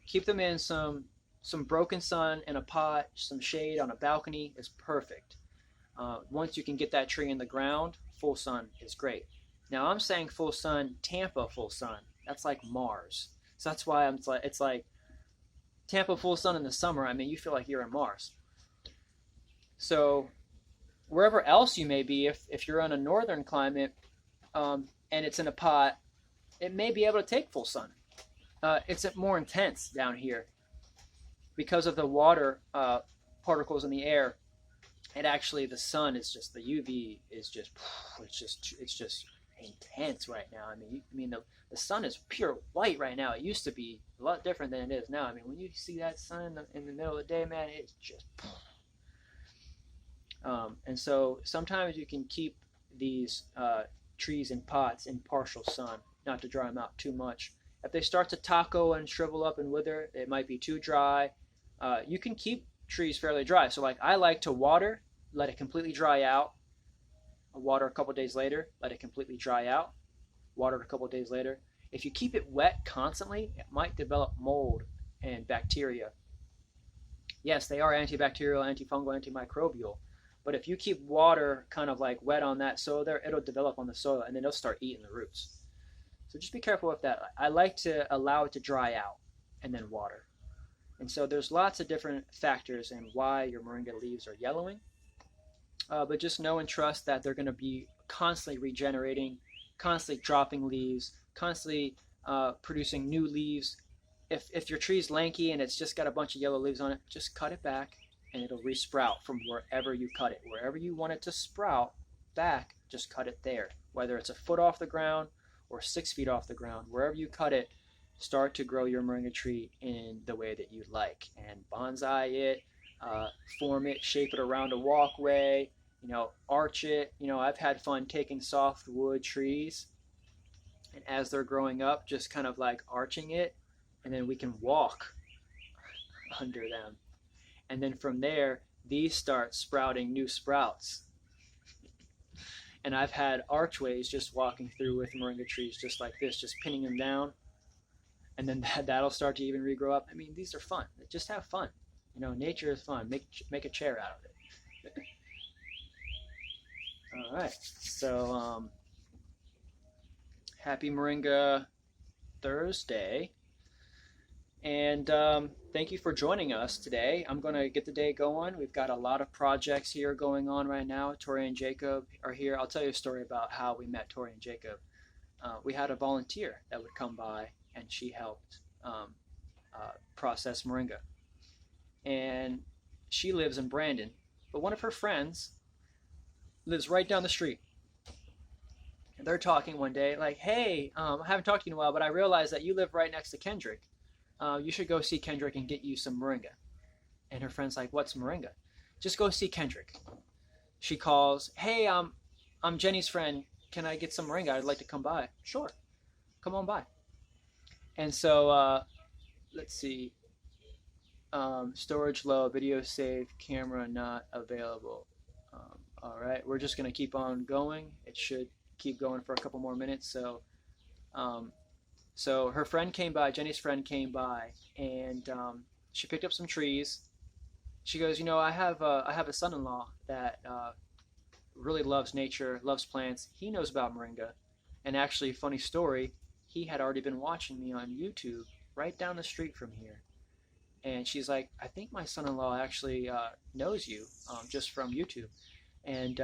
keep them in some broken sun in a pot, some shade on a balcony is perfect. Once you can get that tree in the ground, full sun is great. Now I'm saying full sun, Tampa full sun. That's like Mars. So that's why it's like Tampa full sun in the summer. I mean, you feel like you're in Mars. So wherever else you may be, if you're on a northern climate and it's in a pot, it may be able to take full sun. It's more intense down here because of the water particles in the air And actually, the sun is just, the UV is just, it's just intense right now. I mean, the sun is pure white right now. It used to be a lot different than it is now. I mean, when you see that sun in the middle of the day, man, it's just. And so sometimes you can keep these trees in pots in partial sun, not to dry them out too much. If they start to taco and shrivel up and wither, it might be too dry. You can keep trees fairly dry. So like I like to water, let it completely dry out. Water a couple days later, let it completely dry out. Water a couple days later. If you keep it wet constantly, it might develop mold and bacteria. Yes, they are antibacterial, antifungal, antimicrobial. But if you keep water kind of like wet on that soil there, it'll develop on the soil and then it'll start eating the roots. So just be careful with that. I like to allow it to dry out and then water. And so there's lots of different factors in why your moringa leaves are yellowing. But just know and trust that they're going to be constantly regenerating, constantly dropping leaves, constantly producing new leaves. If your tree's lanky and it's just got a bunch of yellow leaves on it, just cut it back and it'll resprout from wherever you cut it. Wherever you want it to sprout back, just cut it there. Whether it's a foot off the ground or 6 feet off the ground, wherever you cut it, start to grow your moringa tree in the way that you like. And bonsai it, form it, shape it around a walkway, arch it. I've had fun taking softwood trees and as they're growing up, just kind of like arching it, and then we can walk under them. And then from there, these start sprouting new sprouts. And I've had archways just walking through with moringa trees just like this, just pinning them down. And then that'll start to even regrow up. I mean, these are fun. Just have fun. Nature is fun. Make a chair out of it. All right. So happy Moringa Thursday. And thank you for joining us today. I'm going to get the day going. We've got a lot of projects here going on right now. Tori and Jacob are here. I'll tell you a story about how we met Tori and Jacob. We had a volunteer that would come by, and she helped process moringa. And she lives in Brandon, but one of her friends lives right down the street. And they're talking one day, like, hey, I haven't talked to you in a while, but I realized that you live right next to Kendrick. You should go see Kendrick and get you some moringa. And her friend's like, what's moringa? Just go see Kendrick. She calls, hey, I'm Jenny's friend. Can I get some moringa? I'd like to come by. Sure. Come on by. And so, let's see. Storage low, video saved, camera not available. All right, we're just going to keep on going. It should keep going for a couple more minutes. So her friend came by, Jenny's friend came by, and she picked up some trees. She goes, I have a son-in-law that really loves nature, loves plants. He knows about moringa. And actually, funny story, he had already been watching me on YouTube right down the street from here. And she's like, I think my son-in-law actually knows you just from YouTube. And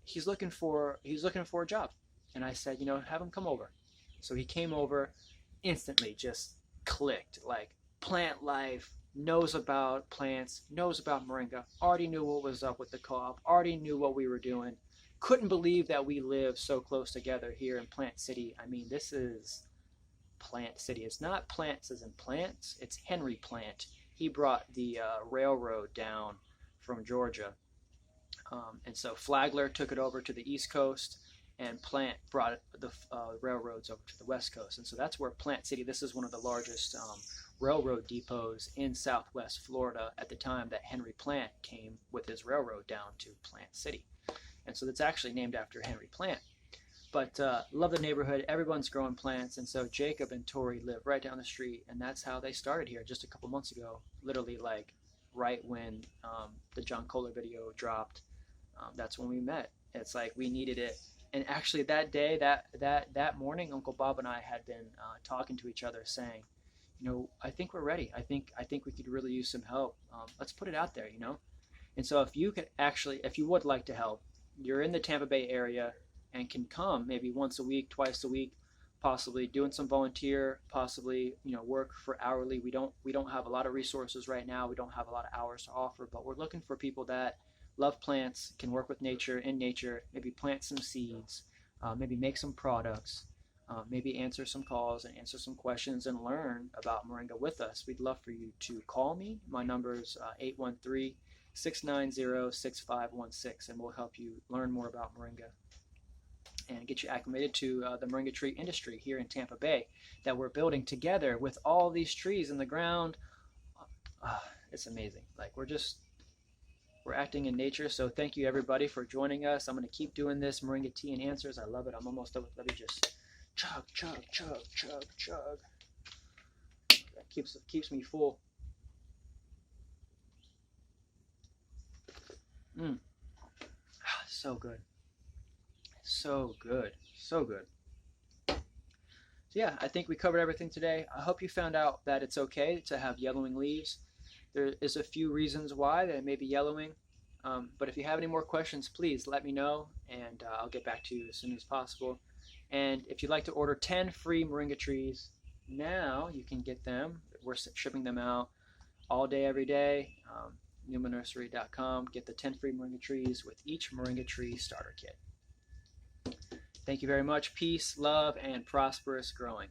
he's looking for a job. And I said, have him come over. So he came over, instantly just clicked, like plant life, knows about plants, knows about moringa, already knew what was up with the co-op, already knew what we were doing. Couldn't believe that we live so close together here in Plant City. I mean, this is Plant City. It's not plants as in plants, it's Henry Plant. He brought the railroad down from Georgia. And so Flagler took it over to the East Coast, and Plant brought the railroads over to the West Coast. And so that's where Plant City, this is one of the largest railroad depots in Southwest Florida at the time that Henry Plant came with his railroad down to Plant City. And so it's actually named after Henry Plant. But love the neighborhood. Everyone's growing plants. And so Jacob and Tori live right down the street. And that's how they started here just a couple months ago, literally like right when the John Kohler video dropped. That's when we met. It's like we needed it. And actually that day, that morning, Uncle Bob and I had been talking to each other saying, I think we're ready. I think we could really use some help. Let's put it out there, And so if you would like to help, you're in the Tampa Bay area and can come maybe once a week, twice a week, possibly doing some volunteer, possibly, work for hourly. We don't have a lot of resources right now. We don't have a lot of hours to offer, but we're looking for people that love plants, can work with nature, in nature, maybe plant some seeds, maybe make some products, maybe answer some calls and answer some questions and learn about Moringa with us. We'd love for you to call me. My number is 813-690-6516, and we'll help you learn more about Moringa and get you acclimated to the Moringa tree industry here in Tampa Bay that we're building together with all these trees in the ground. It's amazing. Like we're acting in nature. So thank you everybody for joining us. I'm going to keep doing this Moringa tea and answers. I love it. I'm almost done. Let me just chug, chug, chug, chug, chug. That keeps me full. So good. So good. So good. So yeah, I think we covered everything today. I hope you found out that it's okay to have yellowing leaves. There is a few reasons why that it may be yellowing. But if you have any more questions, please let me know, and I'll get back to you as soon as possible. And if you'd like to order 10 free Moringa trees, now you can get them. We're shipping them out all day, every day. NumaNursery.com. Get the 10 free Moringa trees with each Moringa tree starter kit. Thank you very much. Peace, love, and prosperous growing.